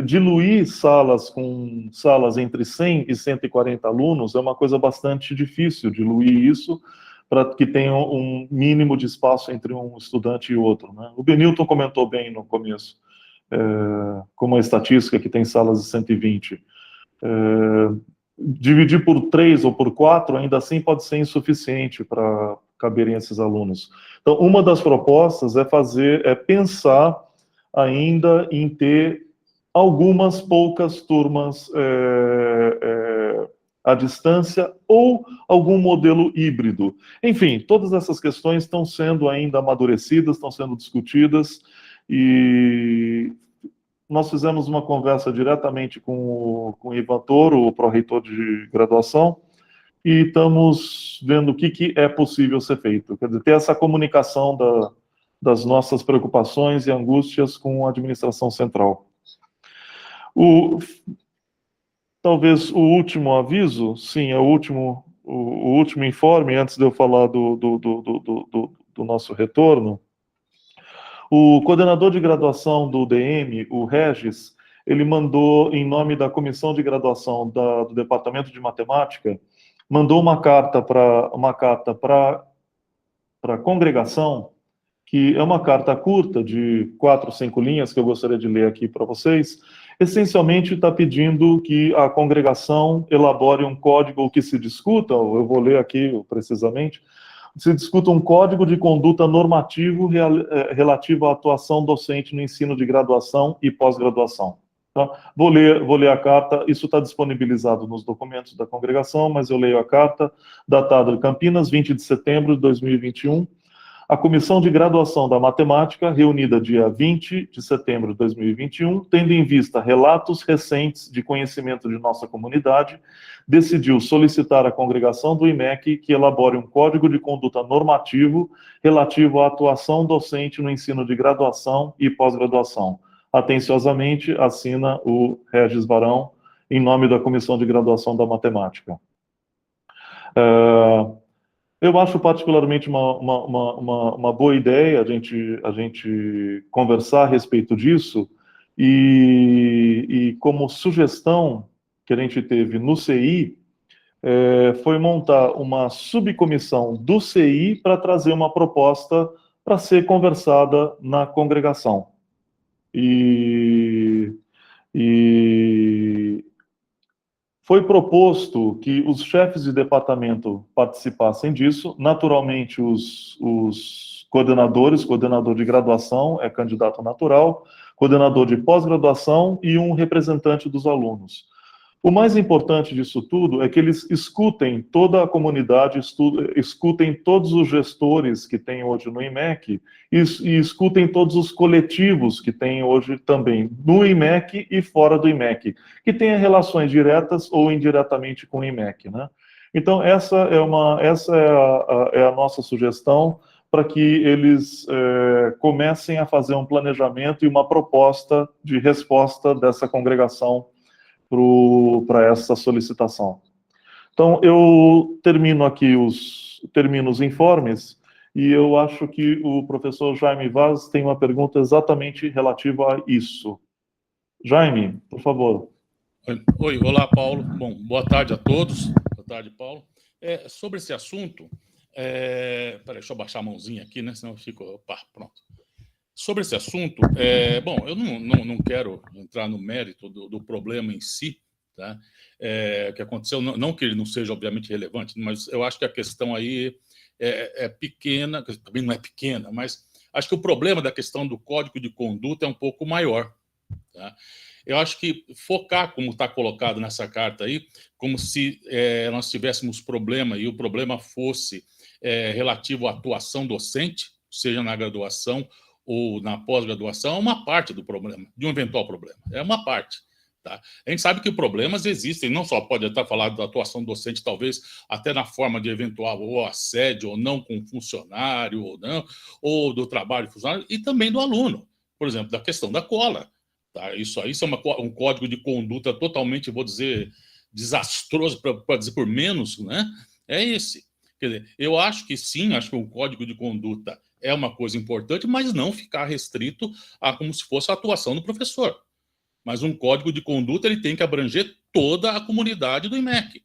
diluir salas com salas entre 100 e 140 alunos, é uma coisa bastante difícil, diluir isso, para que tenha um mínimo de espaço entre um estudante e outro, né? O Benilton comentou bem no começo, como a estatística que tem salas de 120. Dividir por 3 ou por 4, ainda assim pode ser insuficiente para caberem esses alunos. Então, uma das propostas é pensar ainda em ter algumas poucas turmas à distância ou algum modelo híbrido. Enfim, todas essas questões estão sendo ainda amadurecidas, estão sendo discutidas, e nós fizemos uma conversa diretamente com o Ivan Toro, o pró-reitor de graduação, e estamos vendo o que é possível ser feito. Quer dizer, ter essa comunicação das nossas preocupações e angústias com a administração central. Talvez o último aviso, sim, é o último informe, antes de eu falar do nosso retorno. O coordenador de graduação do DM, o Regis, ele mandou, em nome da comissão de graduação do Departamento de Matemática, mandou uma carta para a congregação, que é uma carta curta, de 4 ou 5 linhas, que eu gostaria de ler aqui para vocês. Essencialmente está pedindo que a congregação elabore um código que se discuta, eu vou ler aqui precisamente, se discuta um código de conduta normativo relativo à atuação docente no ensino de graduação e pós-graduação. Tá? Vou ler a carta, isso está disponibilizado nos documentos da congregação, mas eu leio a carta, datada de Campinas, 20 de setembro de 2021. A Comissão de Graduação da Matemática, reunida dia 20 de setembro de 2021, tendo em vista relatos recentes de conhecimento de nossa comunidade, decidiu solicitar à congregação do IMEC que elabore um código de conduta normativo relativo à atuação docente no ensino de graduação e pós-graduação. Atenciosamente, assina o Regis Varão, em nome da Comissão de Graduação da Matemática. Eu acho particularmente uma boa ideia a gente conversar a respeito disso, e como sugestão que a gente teve no CI, foi montar uma subcomissão do CI para trazer uma proposta para ser conversada na congregação. E foi proposto que os chefes de departamento participassem disso. Naturalmente, os coordenadores, coordenador de graduação é candidato natural, coordenador de pós-graduação e um representante dos alunos. O mais importante disso tudo é que eles escutem toda a comunidade, escutem todos os gestores que tem hoje no IMEC e escutem todos os coletivos que tem hoje também no IMEC e fora do IMEC, que tenha relações diretas ou indiretamente com o IMEC, né? Então, essa é a nossa sugestão para que eles comecem a fazer um planejamento e uma proposta de resposta dessa congregação para essa solicitação. Então, eu termino aqui os informes, e eu acho que o professor Jaime Vaz tem uma pergunta exatamente relativa a isso. Jaime, por favor. Oi, olá, Paulo. Bom, boa tarde a todos. Boa tarde, Paulo. Sobre esse assunto, peraí, deixa eu baixar a mãozinha aqui, né? Senão eu fico... Opa, pronto. Sobre esse assunto, bom, eu não quero entrar no mérito do problema em si, tá? Que aconteceu, não que ele não seja obviamente relevante, mas eu acho que a questão aí é pequena, também não é pequena, mas acho que o problema da questão do código de conduta é um pouco maior, tá? Eu acho que focar, como está colocado nessa carta aí, como se nós tivéssemos problema e o problema fosse relativo à atuação docente, seja na graduação ou na pós-graduação, é uma parte do problema, de um eventual problema. É uma parte. Tá? A gente sabe que problemas existem, não só pode até falar da atuação docente, talvez até na forma de eventual ou assédio ou não com funcionário, ou não, ou do trabalho de funcionário, e também do aluno. Por exemplo, da questão da cola. Tá? Isso é um código de conduta totalmente, vou dizer, desastroso, para dizer por menos, né? É esse. Quer dizer, eu acho que sim, acho que o código de conduta é uma coisa importante, mas não ficar restrito a como se fosse a atuação do professor. Mas um código de conduta ele tem que abranger toda a comunidade do IMEC.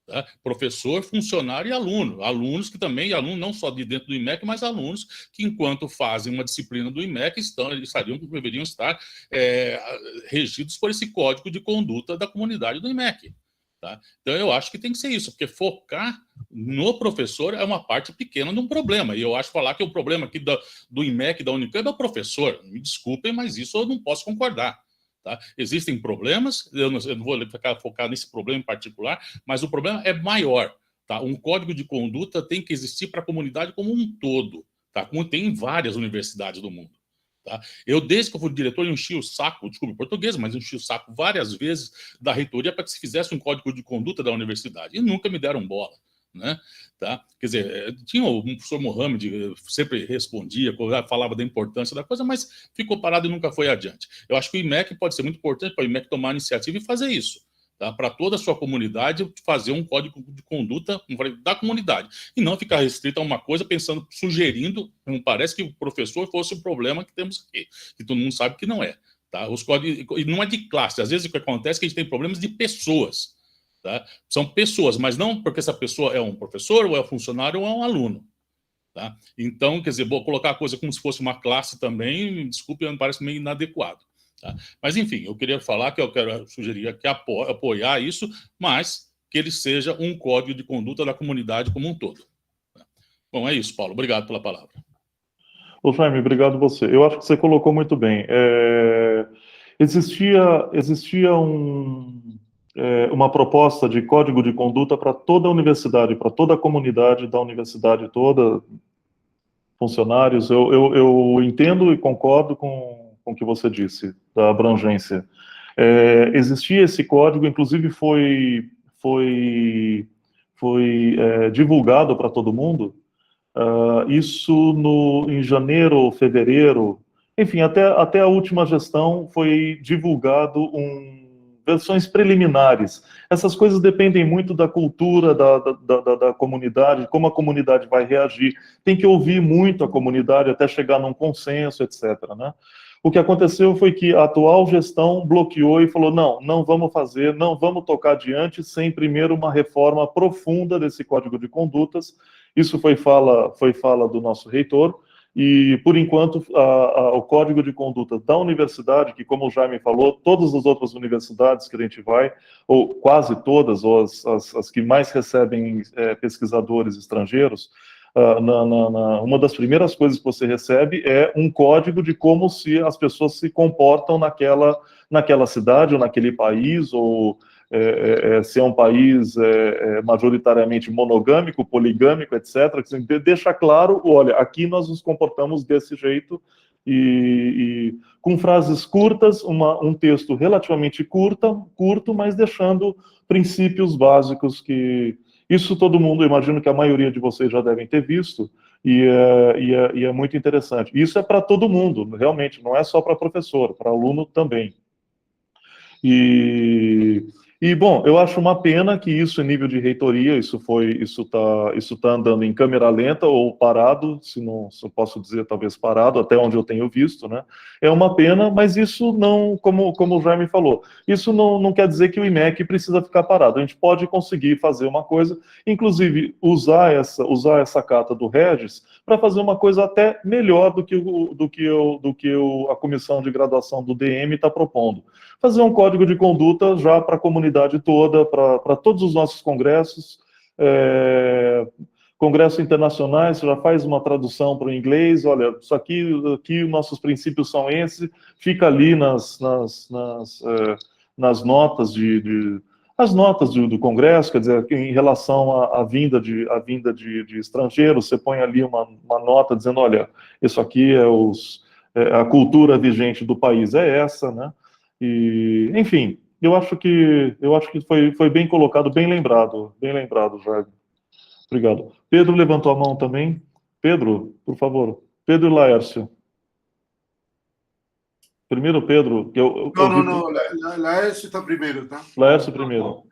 Tá? Professor, funcionário e aluno. Alunos que também, alunos não só de dentro do IMEC, mas alunos que, enquanto fazem uma disciplina do IMEC, deveriam estar regidos por esse código de conduta da comunidade do IMEC. Tá? Então, eu acho que tem que ser isso, porque focar no professor é uma parte pequena de um problema. E eu acho falar que o problema aqui do IMEC, da Unicamp, é o professor. Me desculpem, mas isso eu não posso concordar. Tá? Existem problemas, eu não vou ficar focado nesse problema em particular, mas o problema é maior. Tá? Um código de conduta tem que existir para a comunidade como um todo, tá? Como tem em várias universidades do mundo. Tá? Eu, desde que eu fui diretor, enchi o saco, desculpe o português, mas enchi o saco várias vezes da reitoria para que se fizesse um código de conduta da universidade, e nunca me deram bola. Né? Tá? Quer dizer, tinha o professor Mohamed, sempre respondia, falava da importância da coisa, mas ficou parado e nunca foi adiante. Eu acho que o IMEC pode ser muito importante para o IMEC tomar a iniciativa e fazer isso. Tá? Para toda a sua comunidade, fazer um código de conduta da comunidade. E não ficar restrito a uma coisa, pensando, sugerindo, não parece que o professor fosse o problema que temos aqui, que todo mundo sabe que não é. Tá? Os códigos, e não é de classe, às vezes o que acontece é que a gente tem problemas de pessoas. Tá? São pessoas, mas não porque essa pessoa é um professor, ou é um funcionário, ou é um aluno. Tá? Então, quer dizer, vou colocar a coisa como se fosse uma classe também, desculpe, me parece meio inadequado. Tá? Mas, enfim, eu queria falar que eu sugeria que apoiar isso, mas que ele seja um código de conduta da comunidade como um todo. Tá? Bom, é isso, Paulo. Obrigado pela palavra. Ô, Jaime, obrigado você. Eu acho que você colocou muito bem. Existia uma proposta de código de conduta para toda a universidade, para toda a comunidade da universidade toda, funcionários. Eu entendo e concordo com o que você disse, da abrangência. Existia esse código, inclusive foi divulgado para todo mundo, isso em janeiro ou fevereiro, enfim, até a última gestão foi divulgado versões preliminares. Essas coisas dependem muito da cultura da comunidade, como a comunidade vai reagir. Tem que ouvir muito a comunidade até chegar num consenso, etc. Né? O que aconteceu foi que a atual gestão bloqueou e falou, não vamos fazer, não vamos tocar adiante sem primeiro uma reforma profunda desse código de condutas. Isso foi fala do nosso reitor. E, por enquanto, o código de conduta da universidade, que, como o Jaime falou, todas as outras universidades que a gente vai, ou quase todas, ou as que mais recebem pesquisadores estrangeiros, uma das primeiras coisas que você recebe é um código de como as pessoas se comportam naquela cidade, ou naquele país, ou se é um país majoritariamente monogâmico, poligâmico, etc., que deixa claro, olha, aqui nós nos comportamos desse jeito, e com frases curtas, um texto relativamente curto, mas deixando princípios básicos que... Isso todo mundo, imagino que a maioria de vocês já devem ter visto, e é muito interessante. Isso é para todo mundo, realmente, não é só para professor, para aluno também. E, bom, eu acho uma pena que isso, em nível de reitoria, isso tá andando em câmera lenta ou parado, se eu posso dizer, talvez parado, até onde eu tenho visto, né? É uma pena, mas isso não, como o Jaime falou, isso não quer dizer que o IMEC precisa ficar parado. A gente pode conseguir fazer uma coisa, inclusive usar essa carta do Regis para fazer uma coisa até melhor do que a comissão de graduação do DM está propondo. Fazer um código de conduta já para a comunidade toda, para todos os nossos congressos, congressos internacionais, já faz uma tradução para o inglês, olha, isso aqui nossos princípios são esses, fica ali nas notas as notas do Congresso, quer dizer, em relação à vinda de estrangeiros, você põe ali uma nota dizendo, olha, isso aqui a cultura vigente do país é essa, né? E, enfim, eu acho que foi bem colocado, bem lembrado, Jair. Obrigado. Pedro levantou a mão também. Pedro, por favor. Pedro e Laércio. Primeiro, Pedro. Não. Laércio está primeiro, tá? Laércio primeiro.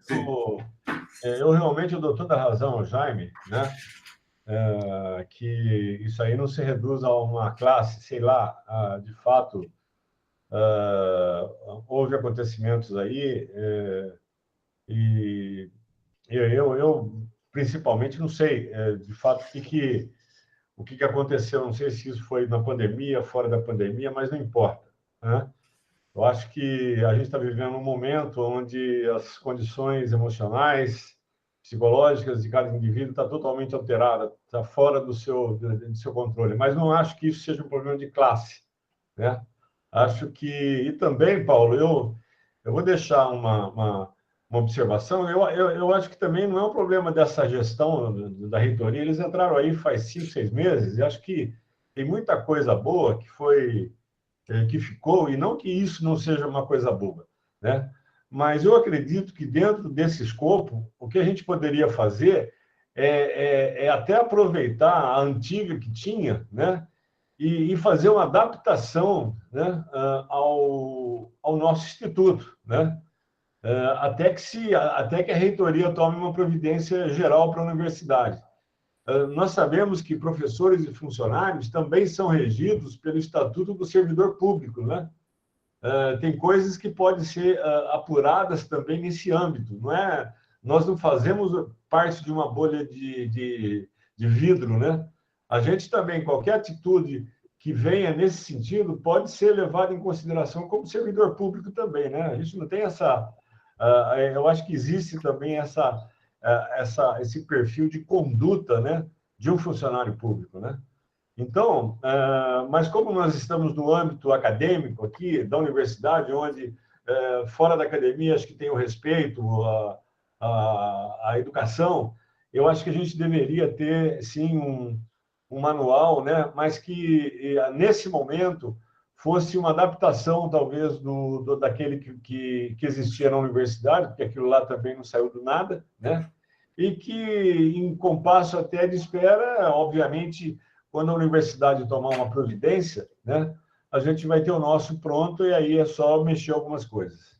Eu realmente dou toda a razão ao Jaime, né? Que isso aí não se reduz a uma classe, sei lá, de fato, houve acontecimentos aí, e eu principalmente não sei, de fato, o que aconteceu, não sei se isso foi na pandemia, fora da pandemia, mas não importa, né? Eu acho que a gente está vivendo um momento onde as condições emocionais, psicológicas de cada indivíduo está totalmente alterada, está fora do seu controle. Mas não acho que isso seja um problema de classe, né? Acho que... E também, Paulo, eu vou deixar uma observação. Eu acho que também não é um problema dessa gestão da reitoria. Eles entraram aí faz 5, 6 meses, e acho que tem muita coisa boa que ficou, e não que isso não seja uma coisa boa, né? Mas eu acredito que dentro desse escopo, o que a gente poderia fazer é até aproveitar a antiga que tinha, né? E fazer uma adaptação, né, ao nosso instituto, né? Até que a reitoria tome uma providência geral para a universidade. Nós sabemos que professores e funcionários também são regidos pelo Estatuto do Servidor Público, né? Tem coisas que podem ser apuradas também nesse âmbito. Nós não fazemos parte de uma bolha de vidro, né? A gente também, qualquer atitude que venha nesse sentido, pode ser levada em consideração como servidor público também, né? A gente não tem essa... eu acho que existe também esse perfil de conduta, né, de um funcionário público, né? Então, mas como nós estamos no âmbito acadêmico aqui, da universidade, onde, fora da academia, acho que tem o respeito, a educação, eu acho que a gente deveria ter, sim, um manual, né, mas que, nesse momento, fosse uma adaptação, talvez, daquele que existia na universidade, porque aquilo lá também não saiu do nada, né? E que, em compasso até de espera, obviamente, quando a universidade tomar uma providência, né, a gente vai ter o nosso pronto e aí é só mexer algumas coisas.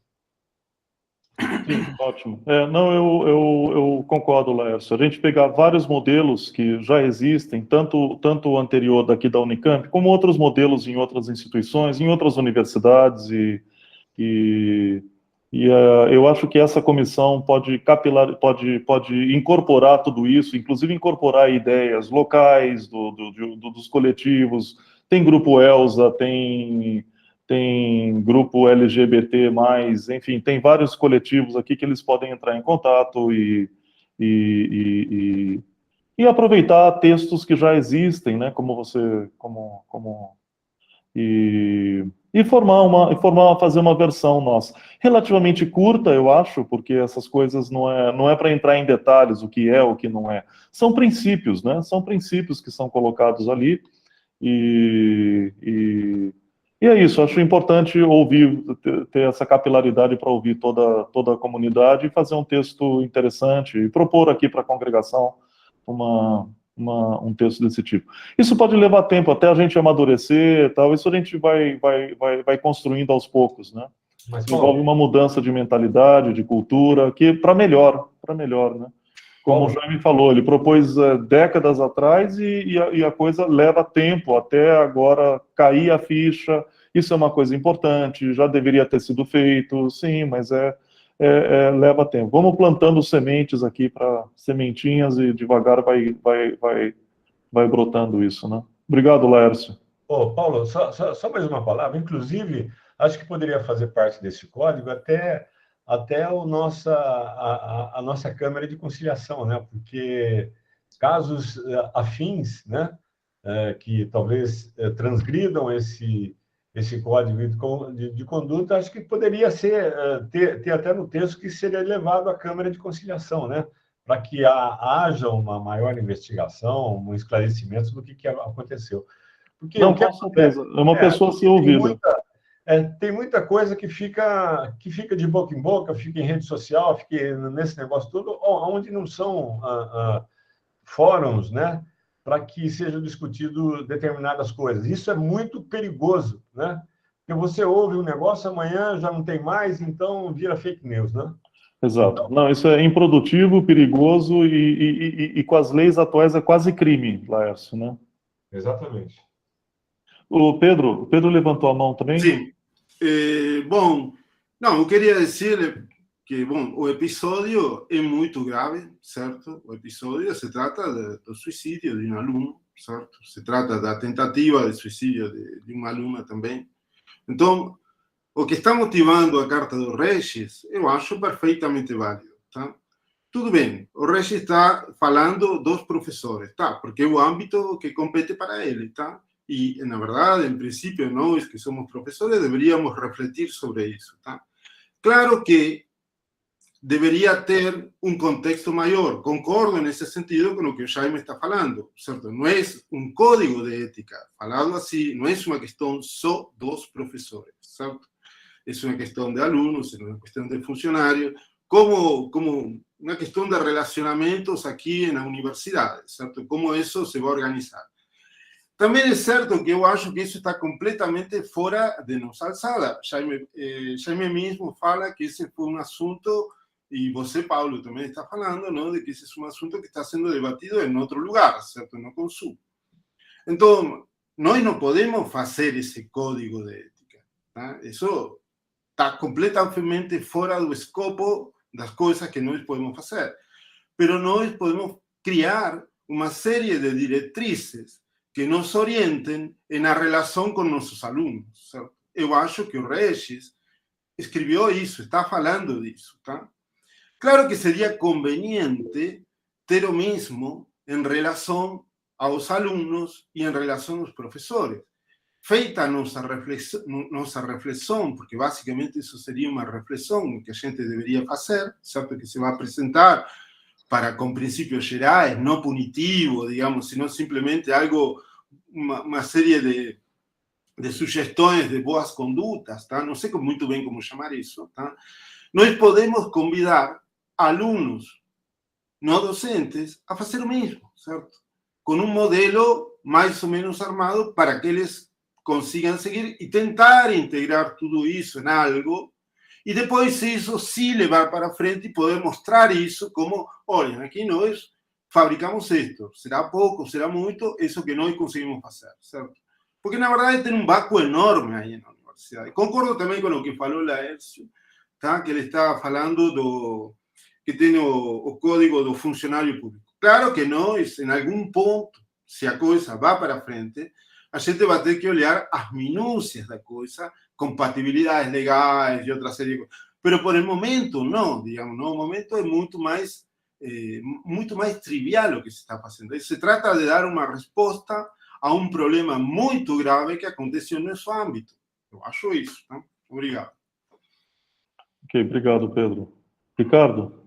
Sim, ótimo. Eu concordo, Laércio. A gente pegar vários modelos que já existem, tanto o anterior daqui da Unicamp, como outros modelos em outras instituições, em outras universidades, eu acho que essa comissão pode incorporar tudo isso, inclusive incorporar ideias locais dos coletivos. Tem grupo ELSA, tem grupo LGBT+, enfim, tem vários coletivos aqui que eles podem entrar em contato e aproveitar textos que já existem, né, fazer uma versão nossa. Relativamente curta, eu acho, porque essas coisas não é para entrar em detalhes, o que é, o que não é. São princípios, né? São princípios que são colocados ali, e é isso. Acho importante ter essa capilaridade para ouvir toda a comunidade e fazer um texto interessante e propor aqui para a congregação um texto desse tipo. Isso pode levar tempo até a gente amadurecer, tal. Isso a gente vai construindo aos poucos, né? Mas envolve uma mudança de mentalidade, de cultura, que para melhor, né? Como o Jaime falou, ele propôs décadas atrás e a coisa leva tempo até agora cair a ficha. Isso é uma coisa importante, já deveria ter sido feito, sim, mas leva tempo. Vamos plantando sementes aqui, para sementinhas, e devagar vai brotando isso, né? Obrigado, Laércio. Paulo, só mais uma palavra. Inclusive, acho que poderia fazer parte desse código até a nossa Câmara de Conciliação, né? Porque casos afins, né, que talvez transgridam esse esse código de conduta, acho que poderia ser, ter até no texto que seria levado à Câmara de Conciliação, né? Para que haja uma maior investigação, um esclarecimento do que aconteceu. Porque não, com certeza. É uma pessoa a ser ouvida. Tem muita coisa que fica de boca em boca, fica em rede social, fica nesse negócio todo, onde não são fóruns, né? Para que sejam discutidas determinadas coisas. Isso é muito perigoso, né? Porque você ouve um negócio, amanhã já não tem mais, então vira fake news, né? Exato. Então, não, isso é improdutivo, perigoso e com as leis atuais é quase crime, Laércio, né? Exatamente. O Pedro levantou a mão também? Sim. Bom, não, eu queria dizer que, bom, o episódio é muito grave, certo? O episódio se trata do suicídio de um aluno, certo? Se trata da tentativa de suicídio de uma aluna também. Então, o que está motivando a Carta do Regis, eu acho perfeitamente válido, tá? Tudo bem, o Regis está falando dos professores, tá? Porque é o âmbito que compete para ele, tá? Y, en la verdad, en principio, nós que somos profesores deberíamos refletir sobre isso, tá? Claro que deveria ter um contexto maior. Concordo nesse sentido com o que o Jaime está falando, certo? Não é um código de ética. Falado assim, não é uma questão só dos professores, certo? É uma questão de alunos, é uma questão de funcionários, como uma questão de relacionamentos aqui na universidade, certo? Como isso se vai organizar. Também é certo que eu acho que isso está completamente fora de nossa alçada. Jaime mesmo fala que esse foi um assunto, e você, Paulo, também está falando, não, de que esse é um assunto que está sendo debatido em outro lugar, certo? No Consul. Então, nós não podemos fazer esse código de ética. Tá? Isso está completamente fora do escopo das coisas que nós podemos fazer. Mas nós podemos criar uma série de diretrizes que nos orientem na relação com nossos alunos. Certo? Eu acho que o Regis escreveu isso, está falando disso. Tá? Claro que seria conveniente ter o mesmo em relação aos alunos e em relação aos professores. Feita a nossa reflexão, porque basicamente isso seria uma reflexão que a gente deveria fazer, certo? Que se vai apresentar com princípios gerais, não punitivo, digamos, sino simplesmente algo, uma série de sugestões de boas condutas, tá? Não sei muito bem como chamar isso, tá? Nós podemos convidar alunos não docentes a fazer o mesmo, certo? Com um modelo mais ou menos armado para que eles consigam seguir e tentar integrar tudo isso em algo e depois isso sim levar para frente e poder mostrar isso como, olha, aqui nós fabricamos isto, será pouco, será muito, isso que nós conseguimos fazer, certo? Porque na verdade tem um vácuo enorme aí na universidade. Concordo também com o que falou Laércio, tá? Que ele está falando que tem o código do funcionário público. Claro que nós, em algum ponto, se a coisa vai para frente, a gente vai ter que olhar as minúcias da coisa, compatibilidades legais e outra série de coisas. Mas, por el momento, não. Digamos, no momento é muito mais trivial o que se está fazendo. Se trata de dar uma resposta a um problema muito grave que aconteceu no nosso âmbito. Eu acho isso. Tá? Obrigado. Ok, obrigado, Pedro. Ricardo?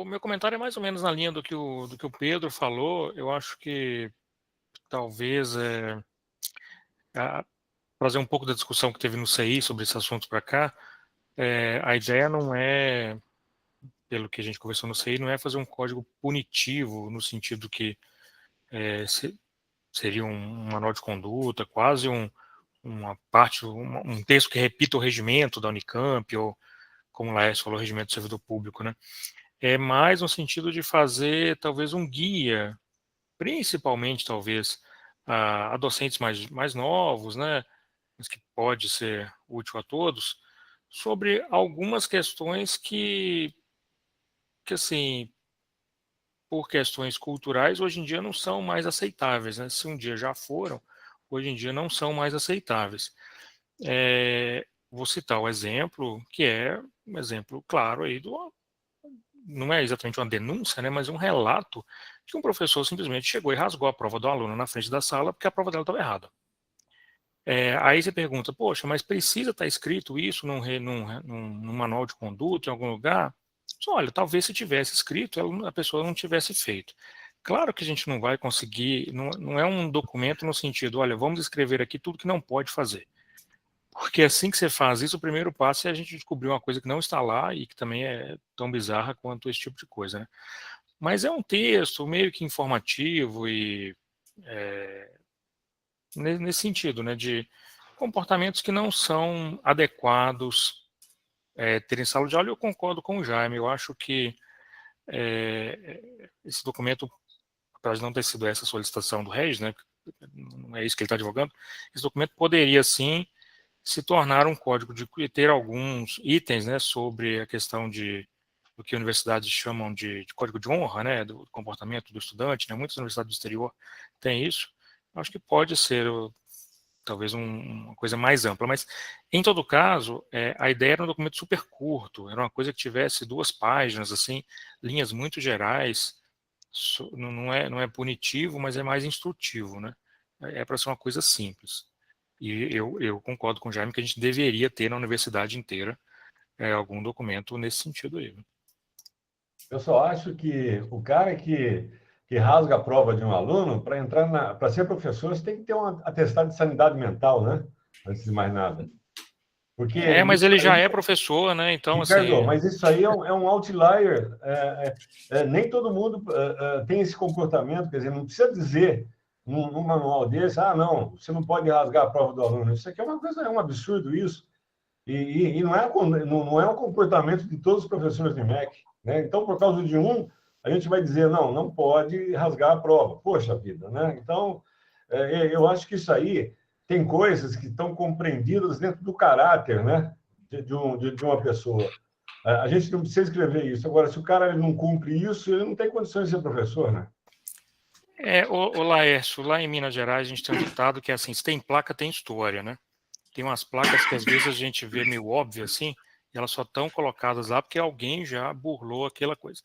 Meu comentário é mais ou menos na linha do que o Pedro falou. Eu acho que talvez trazer um pouco da discussão que teve no CI sobre esse assunto para cá. A ideia não é, pelo que a gente conversou no CI, não é fazer um código punitivo no sentido que seria um manual de conduta, quase uma parte, um texto que repita o regimento da Unicamp, ou, como o Laércio falou, o regimento do servidor público, né? É mais no sentido de fazer, talvez, um guia, principalmente, talvez, a docentes mais novos, né? Mas que pode ser útil a todos, sobre algumas questões que assim, por questões culturais, hoje em dia não são mais aceitáveis, né? Se um dia já foram, hoje em dia não são mais aceitáveis. Vou citar o exemplo, que é um exemplo claro aí não é exatamente uma denúncia, né, mas um relato que um professor simplesmente chegou e rasgou a prova do aluno na frente da sala porque a prova dela estava errada. Aí você pergunta, poxa, mas precisa estar escrito isso num manual de conduta, em algum lugar? Olha, talvez se tivesse escrito, a pessoa não tivesse feito. Claro que a gente não vai conseguir, não é um documento no sentido, olha, vamos escrever aqui tudo que não pode fazer. Porque assim que você faz isso, o primeiro passo é a gente descobrir uma coisa que não está lá e que também é tão bizarra quanto esse tipo de coisa, né? Mas é um texto meio que informativo e nesse sentido, né, de comportamentos que não são adequados terem sala de aula. Eu concordo com o Jaime, eu acho que esse documento, apesar de não ter sido essa solicitação do Regis, né, não é isso que ele está advogando, esse documento poderia sim se tornar um código de ter alguns itens, né, sobre a questão do que universidades chamam de código de honra, né, do comportamento do estudante, né, muitas universidades do exterior têm isso. Acho que pode ser talvez uma coisa mais ampla, mas em todo caso, a ideia era um documento super curto, era uma coisa que tivesse 2 páginas, assim, linhas muito gerais, não é punitivo, mas é mais instrutivo, né? É para ser uma coisa simples. E eu concordo com o Jaime que a gente deveria ter na universidade inteira algum documento nesse sentido aí. Eu só acho que o cara que rasga a prova de um aluno, para ser professor, você tem que ter um atestado de sanidade mental, né? Antes de mais nada. Porque mas ele já é professor, né? Então, Ricardo, assim... mas isso aí é um outlier. Nem todo mundo tem esse comportamento. Quer dizer, não precisa dizer num manual desse, não, você não pode rasgar a prova do aluno. Isso aqui é um absurdo isso. E não é um comportamento de todos os professores de MEC. Né? Então, por causa de um, a gente vai dizer, não pode rasgar a prova. Poxa vida, né? Então, eu acho que isso aí tem coisas que estão compreendidas dentro do caráter, né, de uma pessoa. A gente não precisa escrever isso. Agora, se o cara não cumpre isso, ele não tem condições de ser professor, né? O Laércio, lá em Minas Gerais, a gente tem um ditado que é assim, se tem placa, tem história, né? Tem umas placas que às vezes a gente vê meio óbvio assim, e elas só estão colocadas lá porque alguém já burlou aquela coisa.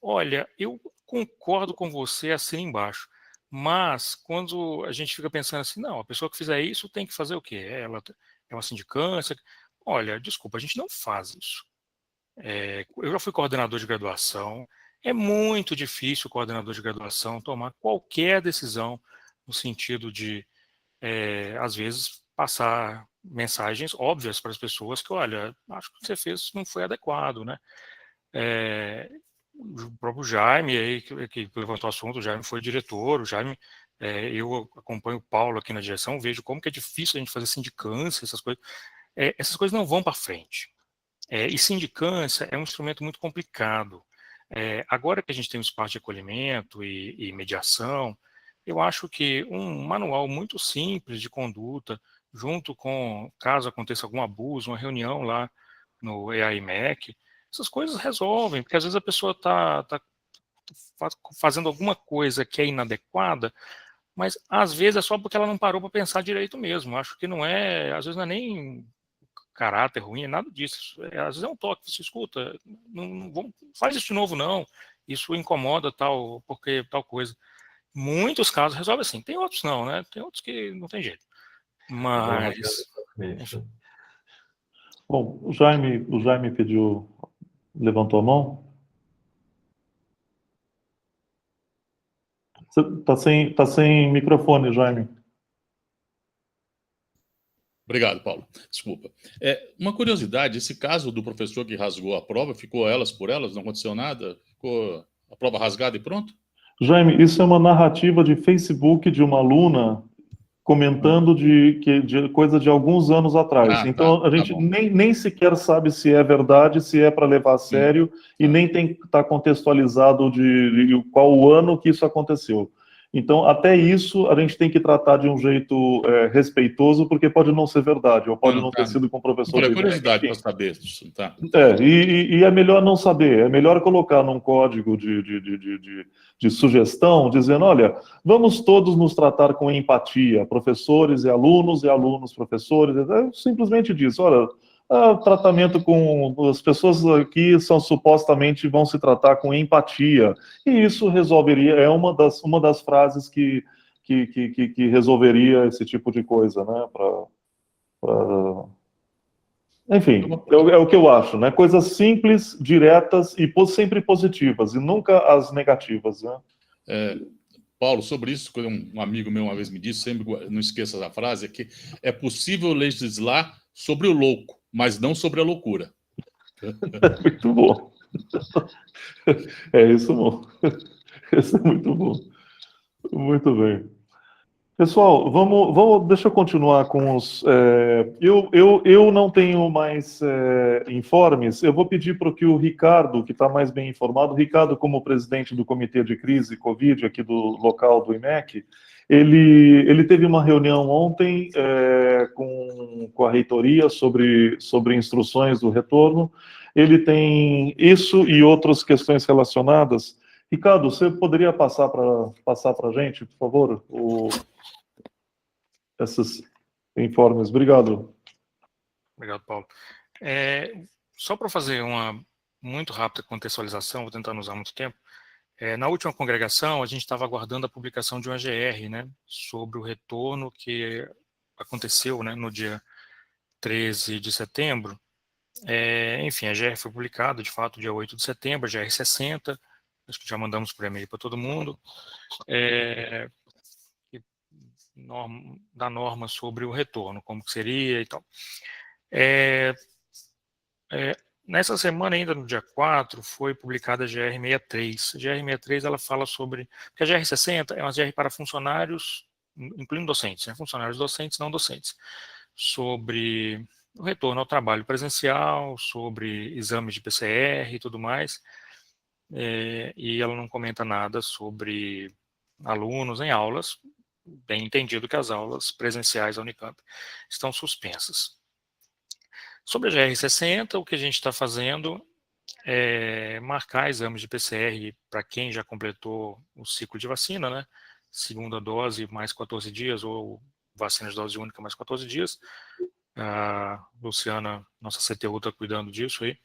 Olha, eu concordo com você assim embaixo, mas quando a gente fica pensando assim, não, a pessoa que fizer isso tem que fazer o quê? Ela é uma sindicância? Olha, desculpa, a gente não faz isso. Eu já fui coordenador de graduação, é muito difícil o coordenador de graduação tomar qualquer decisão no sentido de, às vezes, passar mensagens óbvias para as pessoas que, olha, acho que o que você fez não foi adequado, né? O próprio Jaime, aí, que levantou o assunto, o Jaime foi diretor, o Jaime, eu acompanho o Paulo aqui na direção, vejo como que é difícil a gente fazer sindicância, essas coisas não vão para frente. E sindicância é um instrumento muito complicado. Agora que a gente tem um espaço de acolhimento e mediação, eu acho que um manual muito simples de conduta, junto com, caso aconteça algum abuso, uma reunião lá no EAIMEC, essas coisas resolvem, porque às vezes a pessoa está fazendo alguma coisa que é inadequada, mas às vezes é só porque ela não parou para pensar direito mesmo. Acho que não é, às vezes não é nem caráter ruim, é nada disso. Às vezes é um toque, você escuta, não faz isso de novo não, isso incomoda porque tal coisa. Muitos casos resolve assim, tem outros não, né? Tem outros que não tem jeito. Mas... Bom, o Jaime levantou a mão. Você tá sem microfone, Jaime. Obrigado, Paulo. Desculpa. Uma curiosidade, esse caso do professor que rasgou a prova, ficou elas por elas, não aconteceu nada? Ficou a prova rasgada e pronto? Jaime, isso é uma narrativa de Facebook de uma aluna comentando de coisa de alguns anos atrás. Então, a gente nem sequer sabe se é verdade, se é para levar a sério, e nem tem que estar contextualizado de qual o ano que isso aconteceu. Então, até isso, a gente tem que tratar de um jeito respeitoso, porque pode não ser verdade, ou pode não ter sido com o professor. É curiosidade para saber isso, tá? E é melhor não saber, é melhor colocar num código de sugestão, dizendo, olha, vamos todos nos tratar com empatia, professores e alunos, professores, simplesmente disso, olha, tratamento com as pessoas aqui supostamente vão se tratar com empatia, e isso resolveria, é uma das frases que que resolveria esse tipo de coisa, né? Enfim, é o que eu acho, né? Coisas simples, diretas e sempre positivas, e nunca as negativas, né? Paulo, sobre isso, um amigo meu uma vez me disse, sempre não esqueça da frase, é que é possível legislar sobre o louco, mas não sobre a loucura. Muito bom. É isso, bom. Isso é muito bom. Muito bem. Pessoal, deixa eu continuar com os. Eu não tenho mais informes. Eu vou pedir para que o Ricardo, que está mais bem informado, Ricardo, como presidente do Comitê de Crise Covid aqui do local do IMEC, ele teve uma reunião ontem com a reitoria sobre instruções do retorno. Ele tem isso e outras questões relacionadas. Ricardo, você poderia passar para a gente, por favor, esses informes? Obrigado. Obrigado, Paulo. Só para fazer uma muito rápida contextualização, vou tentar não usar muito tempo. Na última congregação, a gente estava aguardando a publicação de um AGR, né, sobre o retorno que aconteceu, né, no dia 13 de setembro. Enfim, a AGR foi publicado, de fato, dia 8 de setembro, a AGR 60, acho que já mandamos por e-mail para todo mundo, da norma sobre o retorno, como que seria e tal. Nessa semana, ainda no dia 4, foi publicada a GR 63. A GR 63 ela fala sobre... Porque a GR 60 é uma GR para funcionários, incluindo docentes, né? Funcionários docentes, não docentes, sobre o retorno ao trabalho presencial, sobre exames de PCR e tudo mais. E ela não comenta nada sobre alunos em aulas, bem entendido que as aulas presenciais da Unicamp estão suspensas. Sobre a GR60, o que a gente está fazendo é marcar exames de PCR para quem já completou o ciclo de vacina, né? Segunda dose mais 14 dias, ou vacina de dose única mais 14 dias. A Luciana, nossa CTU, está cuidando disso aí.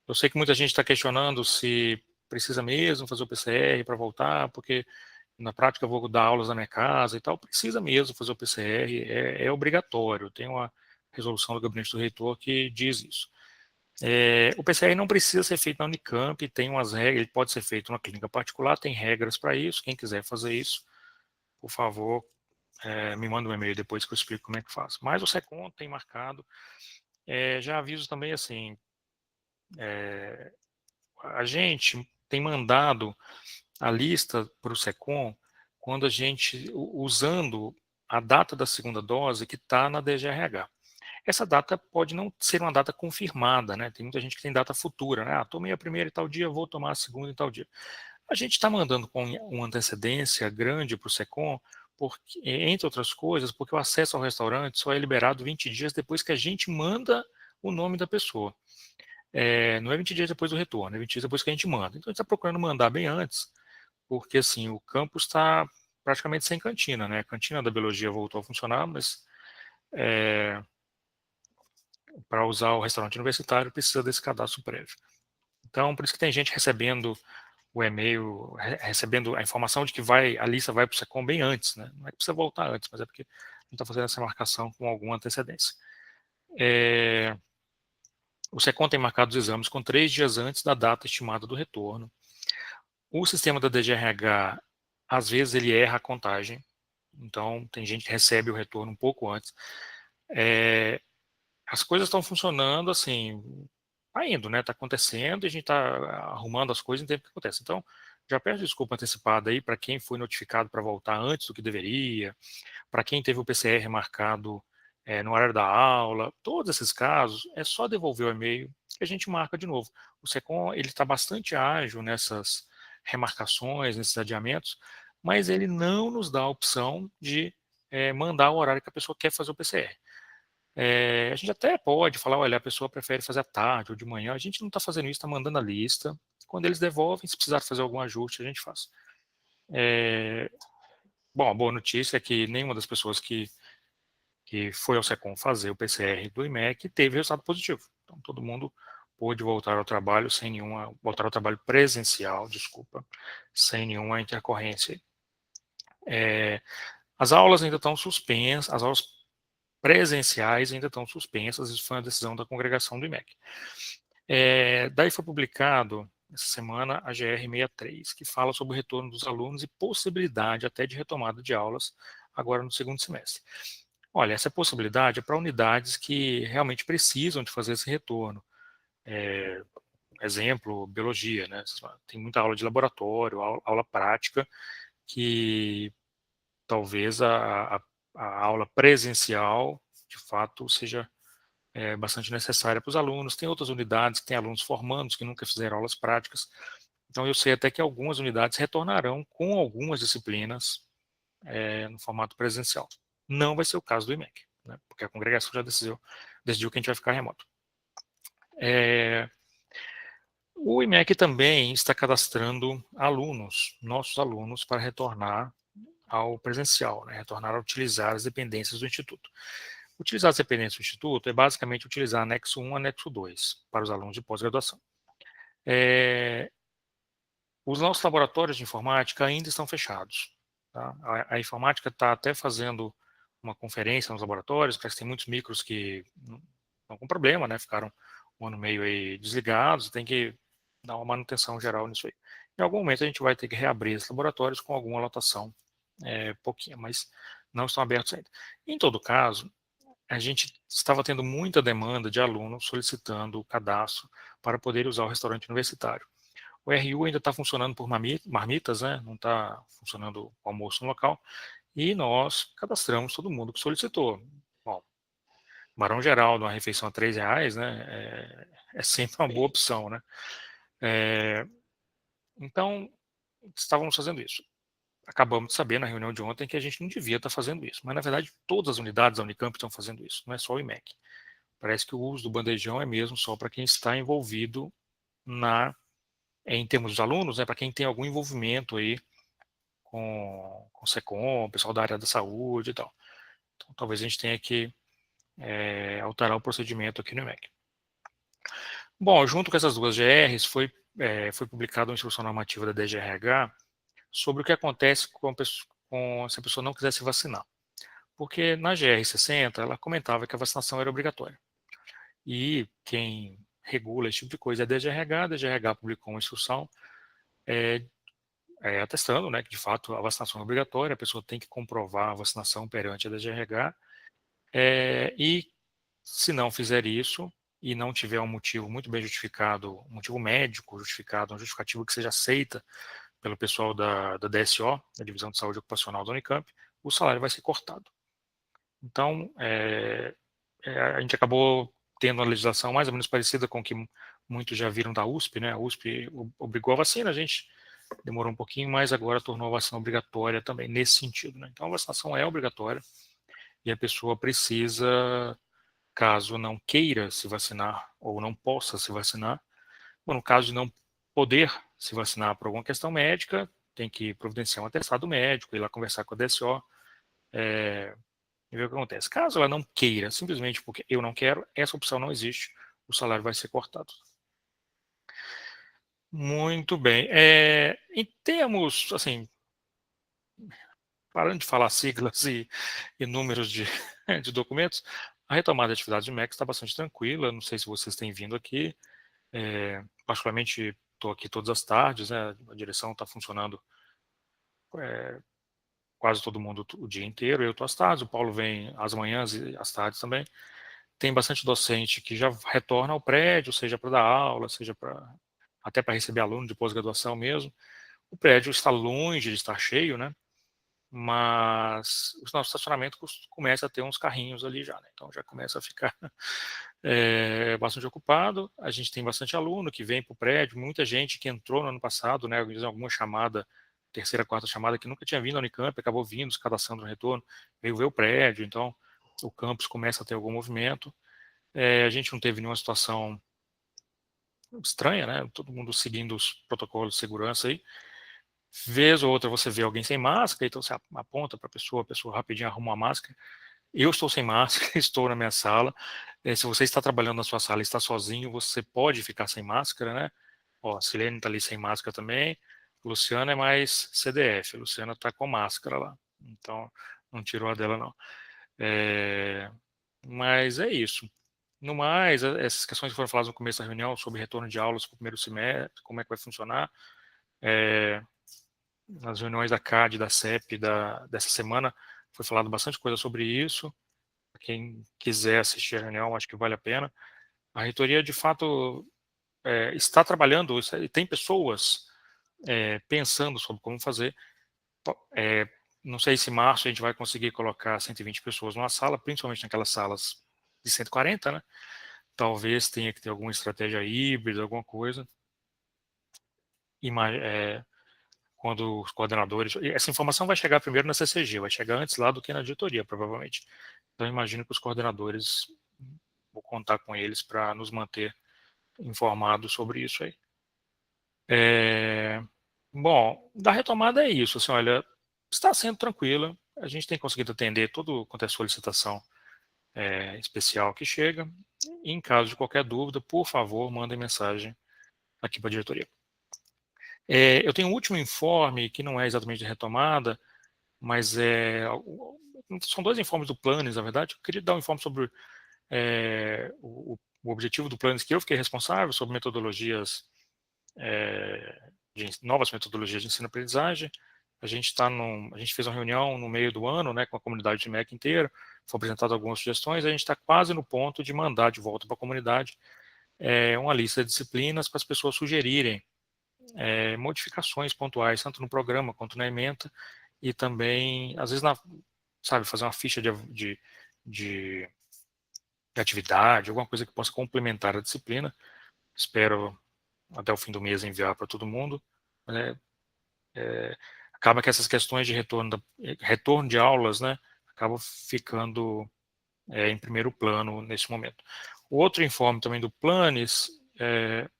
Eu sei que muita gente está questionando se precisa mesmo fazer o PCR para voltar, porque na prática eu vou dar aulas na minha casa e tal. Precisa mesmo fazer o PCR, é obrigatório. Tem uma resolução do gabinete do reitor que diz isso. O PCR não precisa ser feito na Unicamp, tem umas regras, ele pode ser feito na clínica particular, tem regras para isso. Quem quiser fazer isso, por favor, me manda um e-mail depois que eu explico como é que faz. Mas o SECOM tem marcado. Já aviso também assim, a gente tem mandado a lista para o SECOM quando a gente, usando a data da segunda dose que está na DGRH. Essa data pode não ser uma data confirmada, né? Tem muita gente que tem data futura, né? Tomei a primeira em tal dia, vou tomar a segunda em tal dia. A gente está mandando com uma antecedência grande para o SECOM, porque, entre outras coisas, porque o acesso ao restaurante só é liberado 20 dias depois que a gente manda o nome da pessoa. Não é 20 dias depois do retorno, é 20 dias depois que a gente manda. Então a gente está procurando mandar bem antes, porque assim, o campus está praticamente sem cantina, né? A cantina da biologia voltou a funcionar, mas para usar o restaurante universitário precisa desse cadastro prévio. Então, por isso que tem gente recebendo o e-mail, recebendo a informação de que a lista vai para o SECOM bem antes, né? Não é que precisa voltar antes, mas é porque a gente está fazendo essa marcação com alguma antecedência. O SECOM tem marcado os exames com 3 dias antes da data estimada do retorno. O sistema da DGRH, às vezes, ele erra a contagem. Então, tem gente que recebe o retorno um pouco antes. As coisas estão funcionando assim, está indo, né? Está acontecendo e a gente está arrumando as coisas em tempo que acontece. Então, já peço desculpa antecipada aí para quem foi notificado para voltar antes do que deveria, para quem teve o PCR marcado no horário da aula, todos esses casos, é só devolver o e-mail que a gente marca de novo. O SECOM está bastante ágil nessas remarcações, nesses adiamentos, mas ele não nos dá a opção de mandar o horário que a pessoa quer fazer o PCR. A gente até pode falar, olha, a pessoa prefere fazer à tarde ou de manhã, a gente não está fazendo isso, está mandando a lista. Quando eles devolvem, se precisar fazer algum ajuste, a gente faz. Bom, a boa notícia é que nenhuma das pessoas que foi ao SECOM fazer o PCR do IMEC teve resultado positivo. Então, todo mundo pôde voltar ao trabalho voltar ao trabalho presencial, desculpa, sem nenhuma intercorrência. As aulas ainda estão suspensas, as aulas presenciais ainda estão suspensas, isso foi uma decisão da congregação do IMEC. Daí foi publicado, essa semana, a GR63, que fala sobre o retorno dos alunos e possibilidade até de retomada de aulas agora no segundo semestre. Olha, essa possibilidade é para unidades que realmente precisam de fazer esse retorno. Exemplo, biologia, né? Tem muita aula de laboratório, aula prática, que talvez a aula presencial, de fato, seja bastante necessária para os alunos. Tem outras unidades que têm alunos formandos que nunca fizeram aulas práticas. Então, eu sei até que algumas unidades retornarão com algumas disciplinas no formato presencial. Não vai ser o caso do IMEC, né? Porque a congregação já decidiu que a gente vai ficar remoto. O IMEC também está cadastrando alunos, nossos alunos, para retornar ao presencial, né? Retornar a utilizar as dependências do Instituto. Utilizar as dependências do Instituto é basicamente utilizar anexo 1 e anexo 2 para os alunos de pós-graduação. Os nossos laboratórios de informática ainda estão fechados. Tá? A informática está até fazendo uma conferência nos laboratórios, parece que tem muitos micros que estão com problema, né? Ficaram um ano e meio aí desligados, tem que dar uma manutenção geral nisso aí. Em algum momento a gente vai ter que reabrir esses laboratórios com alguma lotação pouquinho, mas não estão abertos ainda. Em todo caso, a gente estava tendo muita demanda de alunos solicitando o cadastro para poder usar o restaurante universitário. O RU ainda está funcionando por marmitas, né? Não está funcionando o almoço no local, e nós cadastramos todo mundo que solicitou. Bom, Barão Geraldo, uma refeição a R$3, né? É sempre uma boa opção, né? Então, estávamos fazendo isso. Acabamos de saber na reunião de ontem que a gente não devia estar fazendo isso, mas na verdade todas as unidades da Unicamp estão fazendo isso, não é só o IMEC. Parece que o uso do bandejão é mesmo só para quem está envolvido em termos dos alunos, né, para quem tem algum envolvimento aí com o SECOM, o pessoal da área da saúde e tal. Então talvez a gente tenha que alterar o procedimento aqui no IMEC. Bom, junto com essas duas GRs foi publicada uma instrução normativa da DGRH sobre o que acontece se a pessoa não quiser se vacinar. Porque na GR60 ela comentava que a vacinação era obrigatória. E quem regula esse tipo de coisa é a DGRH publicou uma instrução atestando, né, que de fato a vacinação é obrigatória, a pessoa tem que comprovar a vacinação perante a DGRH, e se não fizer isso e não tiver um motivo muito bem justificado, um motivo médico justificado, um justificativo que seja aceita pelo pessoal da DSO, da Divisão de Saúde Ocupacional da Unicamp, o salário vai ser cortado. Então, a gente acabou tendo uma legislação mais ou menos parecida com o que muitos já viram da USP, né? A USP obrigou a vacina, a gente demorou um pouquinho, mas agora tornou a vacina obrigatória também nesse sentido, né? Então, a vacinação é obrigatória e a pessoa precisa, caso não queira se vacinar ou não possa se vacinar, no caso de não poder se vacinar por alguma questão médica, tem que providenciar um atestado médico, ir lá conversar com a DSO e ver o que acontece. Caso ela não queira, simplesmente porque eu não quero, essa opção não existe, o salário vai ser cortado. Muito bem. Em termos, assim, parando de falar siglas e números de documentos, a retomada da atividade de MEC está bastante tranquila, não sei se vocês têm vindo aqui, particularmente estou aqui todas as tardes, né? A direção está funcionando quase todo mundo o dia inteiro, eu estou às tardes, o Paulo vem às manhãs e às tardes também. Tem bastante docente que já retorna ao prédio, seja para dar aula, seja até para receber aluno de pós-graduação mesmo. O prédio está longe de estar cheio, né? Mas o nosso estacionamento começa a ter uns carrinhos ali já, né? Então já começa a ficar bastante ocupado. A gente tem bastante aluno que vem para o prédio, muita gente que entrou no ano passado, né? Alguma chamada, terceira, quarta chamada, que nunca tinha vindo à Unicamp, acabou vindo, se cadastrando no retorno, veio ver o prédio, então o campus começa a ter algum movimento. A gente não teve nenhuma situação estranha, né? Todo mundo seguindo os protocolos de segurança aí. Vez ou outra você vê alguém sem máscara, então você aponta para a pessoa rapidinho arruma uma máscara. Eu estou sem máscara, estou na minha sala. Se você está trabalhando na sua sala e está sozinho, você pode ficar sem máscara, né? Ó, a Silene está ali sem máscara também. Luciana é mais CDF. A Luciana está com máscara lá. Então, não tirou a dela, não. Mas é isso. No mais, essas questões que foram faladas no começo da reunião sobre retorno de aulas para o primeiro semestre, como é que vai funcionar. Nas reuniões da CAD, da CEP, dessa semana, foi falado bastante coisa sobre isso. Quem quiser assistir a reunião, acho que vale a pena. A reitoria, de fato, está trabalhando, e tem pessoas pensando sobre como fazer. Não sei se em março a gente vai conseguir colocar 120 pessoas numa sala, principalmente naquelas salas de 140, né? Talvez tenha que ter alguma estratégia híbrida, alguma coisa. Quando os coordenadores... Essa informação vai chegar primeiro na CCG, vai chegar antes lá do que na diretoria, provavelmente. Então, imagino que os coordenadores, vou contar com eles para nos manter informados sobre isso aí. Bom, da retomada é isso. Assim, olha, está sendo tranquila. A gente tem conseguido atender todo quanto é solicitação especial que chega. E, em caso de qualquer dúvida, por favor, mandem mensagem aqui para a diretoria. Eu tenho um último informe, que não é exatamente de retomada, mas são 2 informes do Planes, na verdade. Eu queria dar um informe sobre o objetivo do Planes, que eu fiquei responsável, sobre metodologias, novas metodologias de ensino-aprendizagem. A gente fez uma reunião no meio do ano, né, com a comunidade de MEC inteira, foram apresentadas algumas sugestões, a gente está quase no ponto de mandar de volta para a comunidade uma lista de disciplinas para as pessoas sugerirem modificações pontuais, tanto no programa quanto na ementa, e também, às vezes, fazer uma ficha de atividade, alguma coisa que possa complementar a disciplina. Espero, até o fim do mês, enviar para todo mundo. Acaba que essas questões de retorno de aulas, né, acabam ficando em primeiro plano nesse momento. O outro informe também do Planes,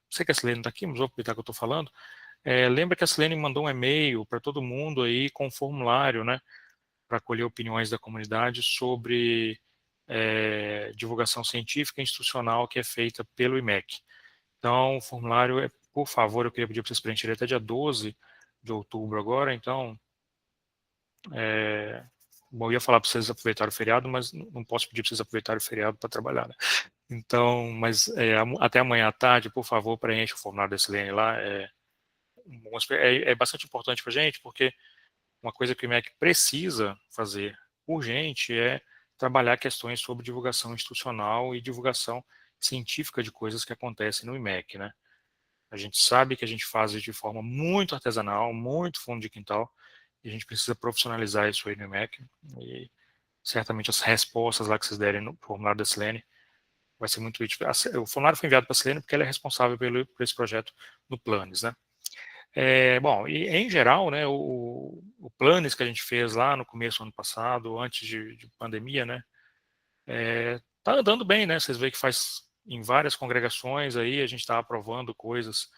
sei que a Silene está aqui, mas vou aproveitar que eu estou falando. Lembra que a Silene mandou um e-mail para todo mundo aí com um formulário, né, para colher opiniões da comunidade sobre divulgação científica e institucional que é feita pelo IMEC. Então, o formulário, por favor, eu queria pedir para vocês preencherem até dia 12 de outubro agora. Então, bom, eu ia falar para vocês aproveitarem o feriado, mas não posso pedir para vocês aproveitarem o feriado para trabalhar, né? Então, mas até amanhã à tarde, por favor, preencha o formulário da Silene lá. É bastante importante para a gente, porque uma coisa que o IMEC precisa fazer urgente é trabalhar questões sobre divulgação institucional e divulgação científica de coisas que acontecem no IMEC, né? A gente sabe que a gente faz isso de forma muito artesanal, muito fundo de quintal, e a gente precisa profissionalizar isso aí no IMEC, e certamente as respostas lá que vocês derem no formulário da Silene vai ser muito útil. O formulário foi enviado para a Silene porque ela é responsável por esse projeto do Planes, né? Bom, e em geral, né, o Planes que a gente fez lá no começo do ano passado, antes de pandemia, né, tá andando bem, né? Vocês veem que faz em várias congregações aí, a gente está aprovando coisas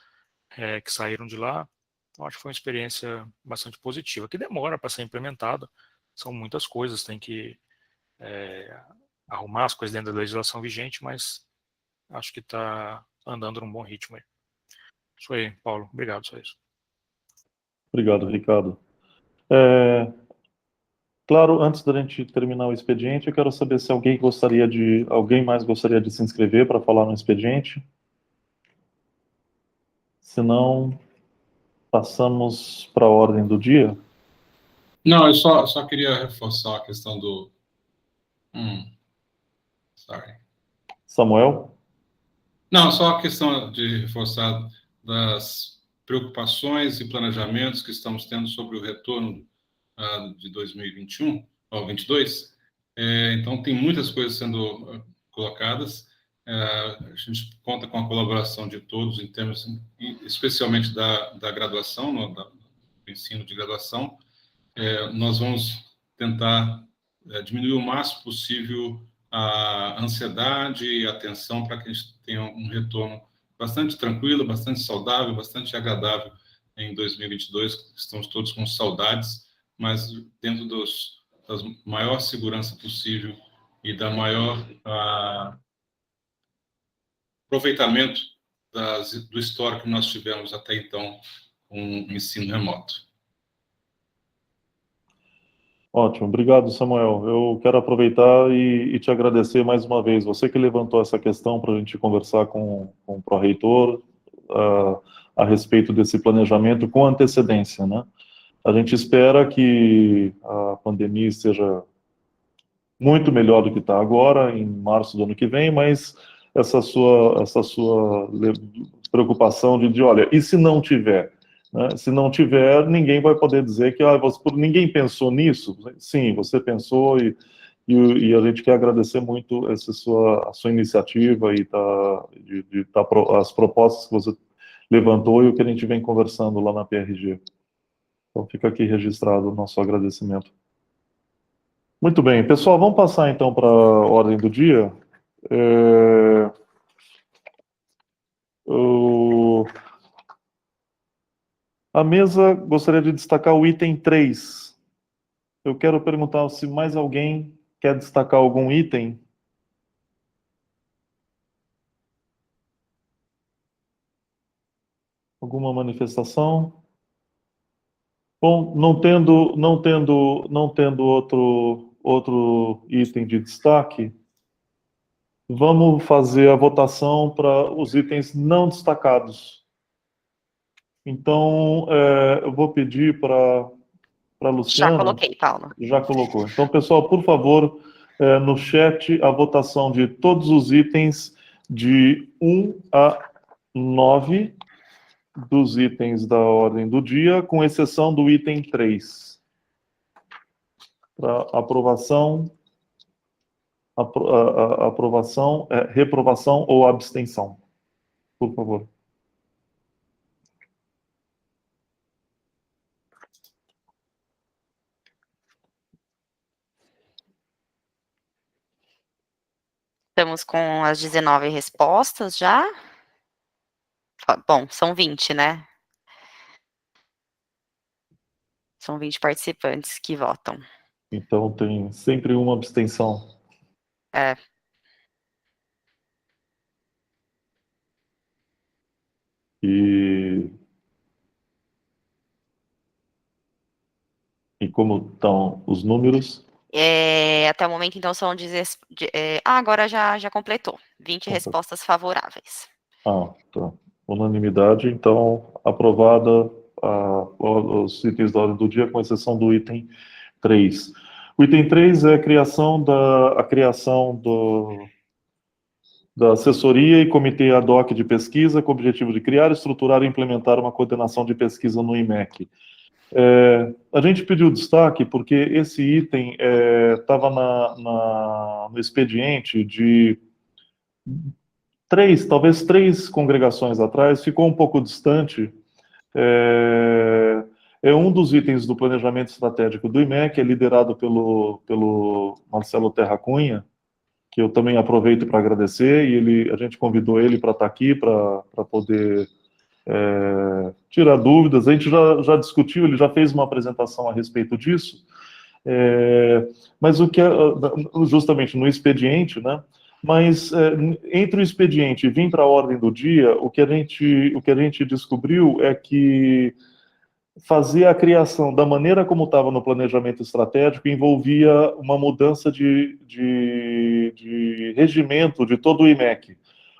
que saíram de lá. Então, acho que foi uma experiência bastante positiva, que demora para ser implementada. São muitas coisas, tem que arrumar as coisas dentro da legislação vigente, mas acho que está andando num bom ritmo aí. Isso aí, Paulo. Obrigado, só isso. Obrigado, Ricardo. Claro, antes da gente terminar o expediente, eu quero saber se alguém mais gostaria de se inscrever para falar no expediente. Se não, passamos para a ordem do dia. Não, eu só queria reforçar a questão do... Samuel? Não, só a questão de reforçar das preocupações e planejamentos que estamos tendo sobre o retorno de 2021 ou 2022. Então, tem muitas coisas sendo colocadas. A gente conta com a colaboração de todos, em termos, especialmente da graduação, do ensino de graduação. Nós vamos tentar diminuir o máximo possível a ansiedade e a tensão para que a gente tenha um retorno bastante tranquilo, bastante saudável, bastante agradável em 2022. Estamos todos com saudades, mas dentro dos maior segurança possível e da maior aproveitamento do histórico que nós tivemos até então com o ensino remoto. Ótimo, obrigado, Samuel. Eu quero aproveitar e te agradecer mais uma vez. Você que levantou essa questão para a gente conversar com o pró-reitor a respeito desse planejamento com antecedência, né? A gente espera que a pandemia esteja muito melhor do que está agora, em março do ano que vem, mas essa sua preocupação de olha, e se não tiver? Né? Se não tiver, ninguém vai poder dizer que ninguém pensou nisso. Sim, você pensou e a gente quer agradecer muito a sua iniciativa e as propostas que você levantou e o que a gente vem conversando lá na PRG. Então fica aqui registrado o nosso agradecimento. Muito bem, pessoal, vamos passar então para a ordem do dia. A mesa gostaria de destacar o item 3. Eu quero perguntar se mais alguém quer destacar algum item. Alguma manifestação? Bom, não tendo outro item de destaque, vamos fazer a votação para os itens não destacados. Então, eu vou pedir para a Luciana... Já coloquei, Paulo. Já colocou. Então, pessoal, por favor, no chat, a votação de todos os itens de 1 a 9 dos itens da ordem do dia, com exceção do item 3. Para aprovação, reprovação ou abstenção. Por favor. Estamos com as 19 respostas já. Bom, são 20, né? São 20 participantes que votam. Então, tem sempre uma abstenção. E como estão os números? Até o momento, então, são... agora já completou. 20 respostas favoráveis. Tá. Unanimidade, então, aprovada os itens da ordem do dia, com exceção do item 3. O item 3 é a criação da assessoria e comitê ad hoc de pesquisa, com o objetivo de criar, estruturar e implementar uma coordenação de pesquisa no IMEC. A gente pediu destaque porque esse item estava no expediente de talvez três congregações atrás, ficou um pouco distante. É um dos itens do planejamento estratégico do IMEC, é liderado pelo Marcelo Terra Cunha, que eu também aproveito para agradecer, e a gente convidou ele para estar aqui, para poder tirar dúvidas. A gente já discutiu, ele já fez uma apresentação a respeito disso, mas o que justamente no expediente, né? Mas entre o expediente e vir para a ordem do dia, o que a gente descobriu é que fazer a criação da maneira como estava no planejamento estratégico envolvia uma mudança de regimento de todo o IMEC.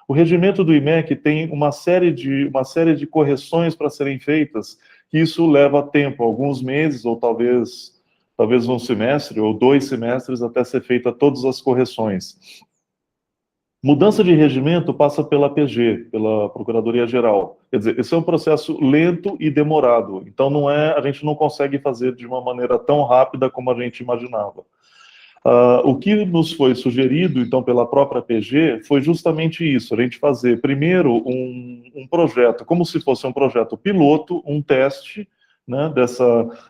O regimento do IMEC tem uma série de correções para serem feitas, que isso leva tempo, alguns meses, ou talvez um semestre, ou 2 semestres, até ser feita todas as correções. Mudança de regimento passa pela PG, pela Procuradoria-Geral. Quer dizer, esse é um processo lento e demorado. Então, a gente não consegue fazer de uma maneira tão rápida como a gente imaginava. O que nos foi sugerido, então, pela própria PG, foi justamente isso. A gente fazer, primeiro, um projeto, como se fosse um projeto piloto, um teste, né,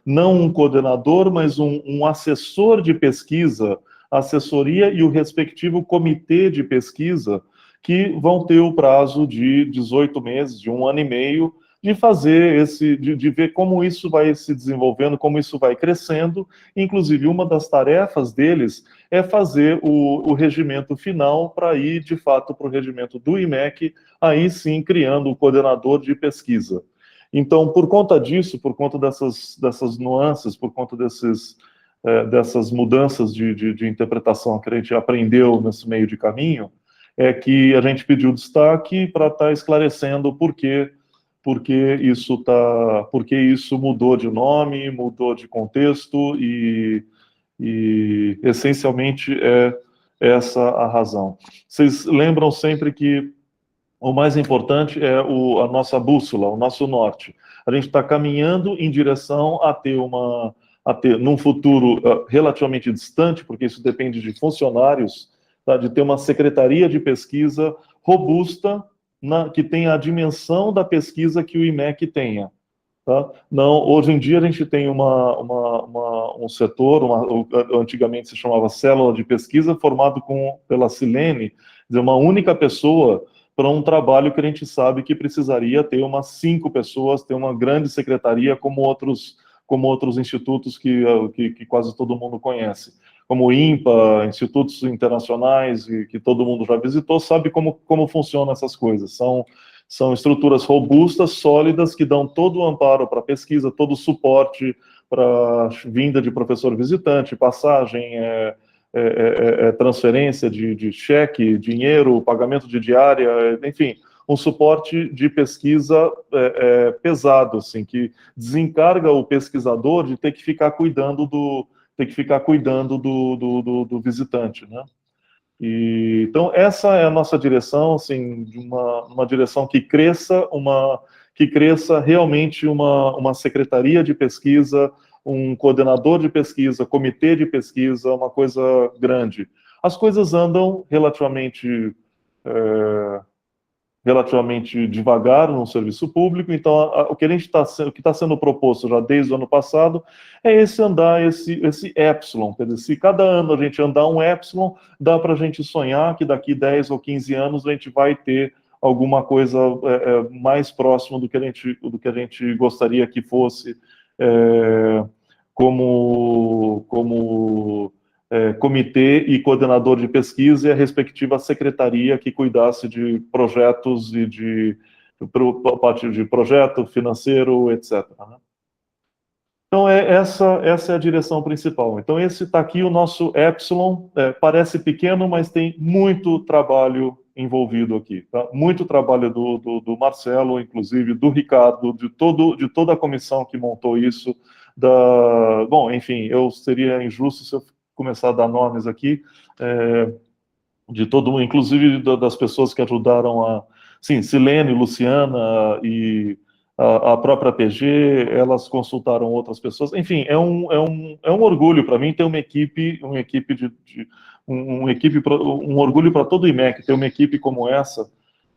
não um coordenador, mas um assessor de pesquisa, a assessoria e o respectivo comitê de pesquisa, que vão ter o prazo de 18 meses, de 1 ano e meio, de fazer de ver como isso vai se desenvolvendo, como isso vai crescendo. Inclusive, uma das tarefas deles é fazer o regimento final para ir, de fato, para o regimento do IMEC, aí sim criando o coordenador de pesquisa. Então, por conta disso, por conta dessas nuances, por conta dessas mudanças de interpretação que a gente aprendeu nesse meio de caminho, é que a gente pediu destaque para estar esclarecendo porque isso mudou de nome, mudou de contexto e essencialmente é essa a razão. Vocês lembram sempre que o mais importante é a nossa bússola, o nosso norte. A gente está caminhando em direção a ter num futuro relativamente distante, porque isso depende de funcionários, tá, de ter uma secretaria de pesquisa robusta, que tenha a dimensão da pesquisa que o IMEC tenha. Tá? Não, hoje em dia a gente tem um setor, antigamente se chamava célula de pesquisa, formado pela Silene, dizer, uma única pessoa para um trabalho que a gente sabe que precisaria ter umas 5 pessoas, ter uma grande secretaria como outros institutos que quase todo mundo conhece, como o INPA, institutos internacionais e que todo mundo já visitou, sabe como funcionam essas coisas. São estruturas robustas, sólidas, que dão todo o amparo para a pesquisa, todo o suporte para vinda de professor visitante, passagem, transferência de cheque, dinheiro, pagamento de diária, enfim, um suporte de pesquisa pesado, assim, que desencarga o pesquisador de ter que ficar cuidando do visitante, né? Então essa é a nossa direção, assim, de uma direção que cresça realmente uma secretaria de pesquisa, um coordenador de pesquisa, comitê de pesquisa, uma coisa grande. As coisas andam relativamente devagar no serviço público, então o que está sendo proposto já desde o ano passado é esse epsilon, quer dizer, se cada ano a gente andar um epsilon, dá para a gente sonhar que daqui 10 ou 15 anos a gente vai ter alguma coisa mais próxima do que a gente gostaria que fosse, como comitê e coordenador de pesquisa e a respectiva secretaria que cuidasse de projetos e de projeto financeiro, etc. Né? Então, essa é a direção principal. Então, esse está aqui, o nosso epsilon, parece pequeno, mas tem muito trabalho envolvido aqui. Tá? Muito trabalho do Marcelo, inclusive, do Ricardo, de toda a comissão que montou isso. Bom, enfim, eu seria injusto se eu começar a dar nomes aqui, de todo mundo, inclusive das pessoas que ajudaram sim, Silene, Luciana e a própria PG, elas consultaram outras pessoas, enfim, é um orgulho para mim ter um orgulho para todo o IMEC, ter uma equipe como essa,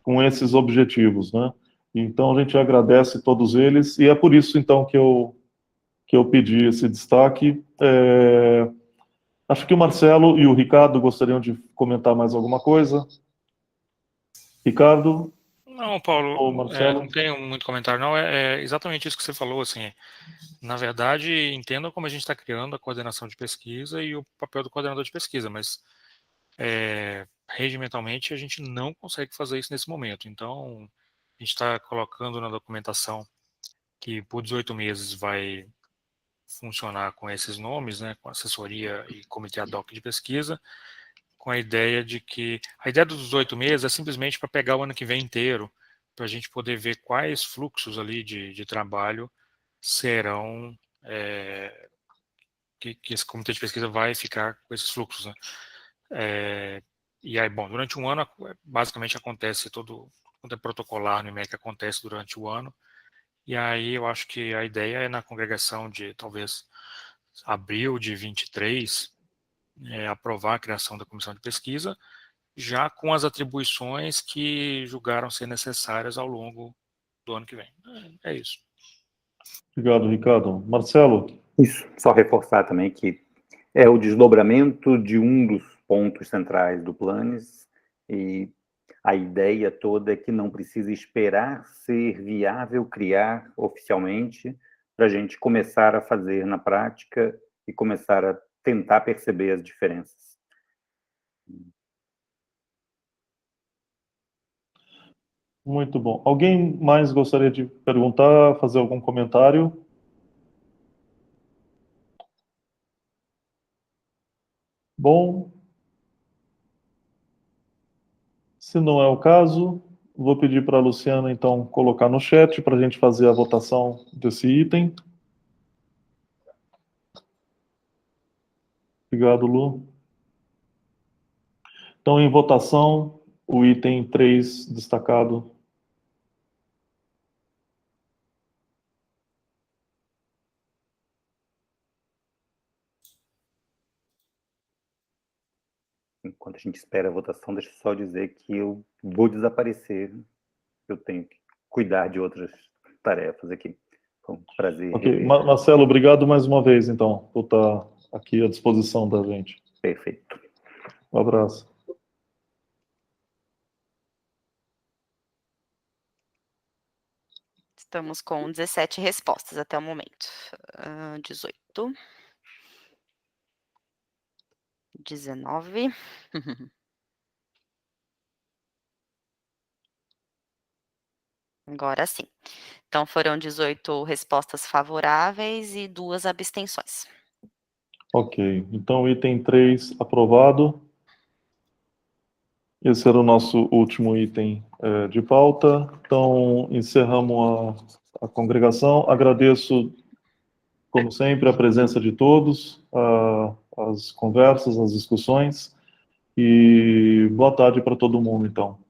com esses objetivos, né? Então, a gente agradece todos eles, e é por isso, então, que eu pedi esse destaque. Acho que o Marcelo e o Ricardo gostariam de comentar mais alguma coisa. Ricardo? Não, Paulo, ou Marcelo? Não tenho muito comentário, não. É exatamente isso que você falou, assim. Na verdade, entenda como a gente está criando a coordenação de pesquisa e o papel do coordenador de pesquisa, mas regimentalmente a gente não consegue fazer isso nesse momento. Então, a gente está colocando na documentação que por 18 meses vai funcionar com esses nomes, né, com assessoria e comitê ad hoc de pesquisa, com a ideia de que a ideia dos 18 meses é simplesmente para pegar o ano que vem inteiro, para a gente poder ver quais fluxos ali de trabalho serão que esse comitê de pesquisa vai ficar com esses fluxos, né? E aí, bom, durante um ano basicamente acontece quanto é protocolar no IMEC acontece durante o ano. E aí eu acho que a ideia é na congregação de talvez abril de 23, aprovar a criação da comissão de pesquisa, já com as atribuições que julgaram ser necessárias ao longo do ano que vem. É isso. Obrigado, Ricardo. Marcelo? Isso, só reforçar também que é o desdobramento de um dos pontos centrais do Planes, e A ideia toda é que não precisa esperar ser viável criar oficialmente para a gente começar a fazer na prática e começar a tentar perceber as diferenças. Muito bom. Alguém mais gostaria de perguntar, fazer algum comentário? Bom, se não é o caso, vou pedir para a Luciana, então, colocar no chat para a gente fazer a votação desse item. Obrigado, Lu. Então, em votação, o item 3 destacado. Enquanto a gente espera a votação, deixa eu só dizer que eu vou desaparecer. Eu tenho que cuidar de outras tarefas aqui. Foi um prazer. Ok, Marcelo, obrigado mais uma vez, então, por estar aqui à disposição da gente. Perfeito. Um abraço. Estamos com 17 respostas até o momento. 18. 19. Agora sim. Então, foram 18 respostas favoráveis e 2 abstenções. Ok, então item 3 aprovado. Esse era o nosso último item de pauta. Então, encerramos a congregação. Agradeço, como sempre, a presença de todos, as conversas, as discussões. E boa tarde para todo mundo, então.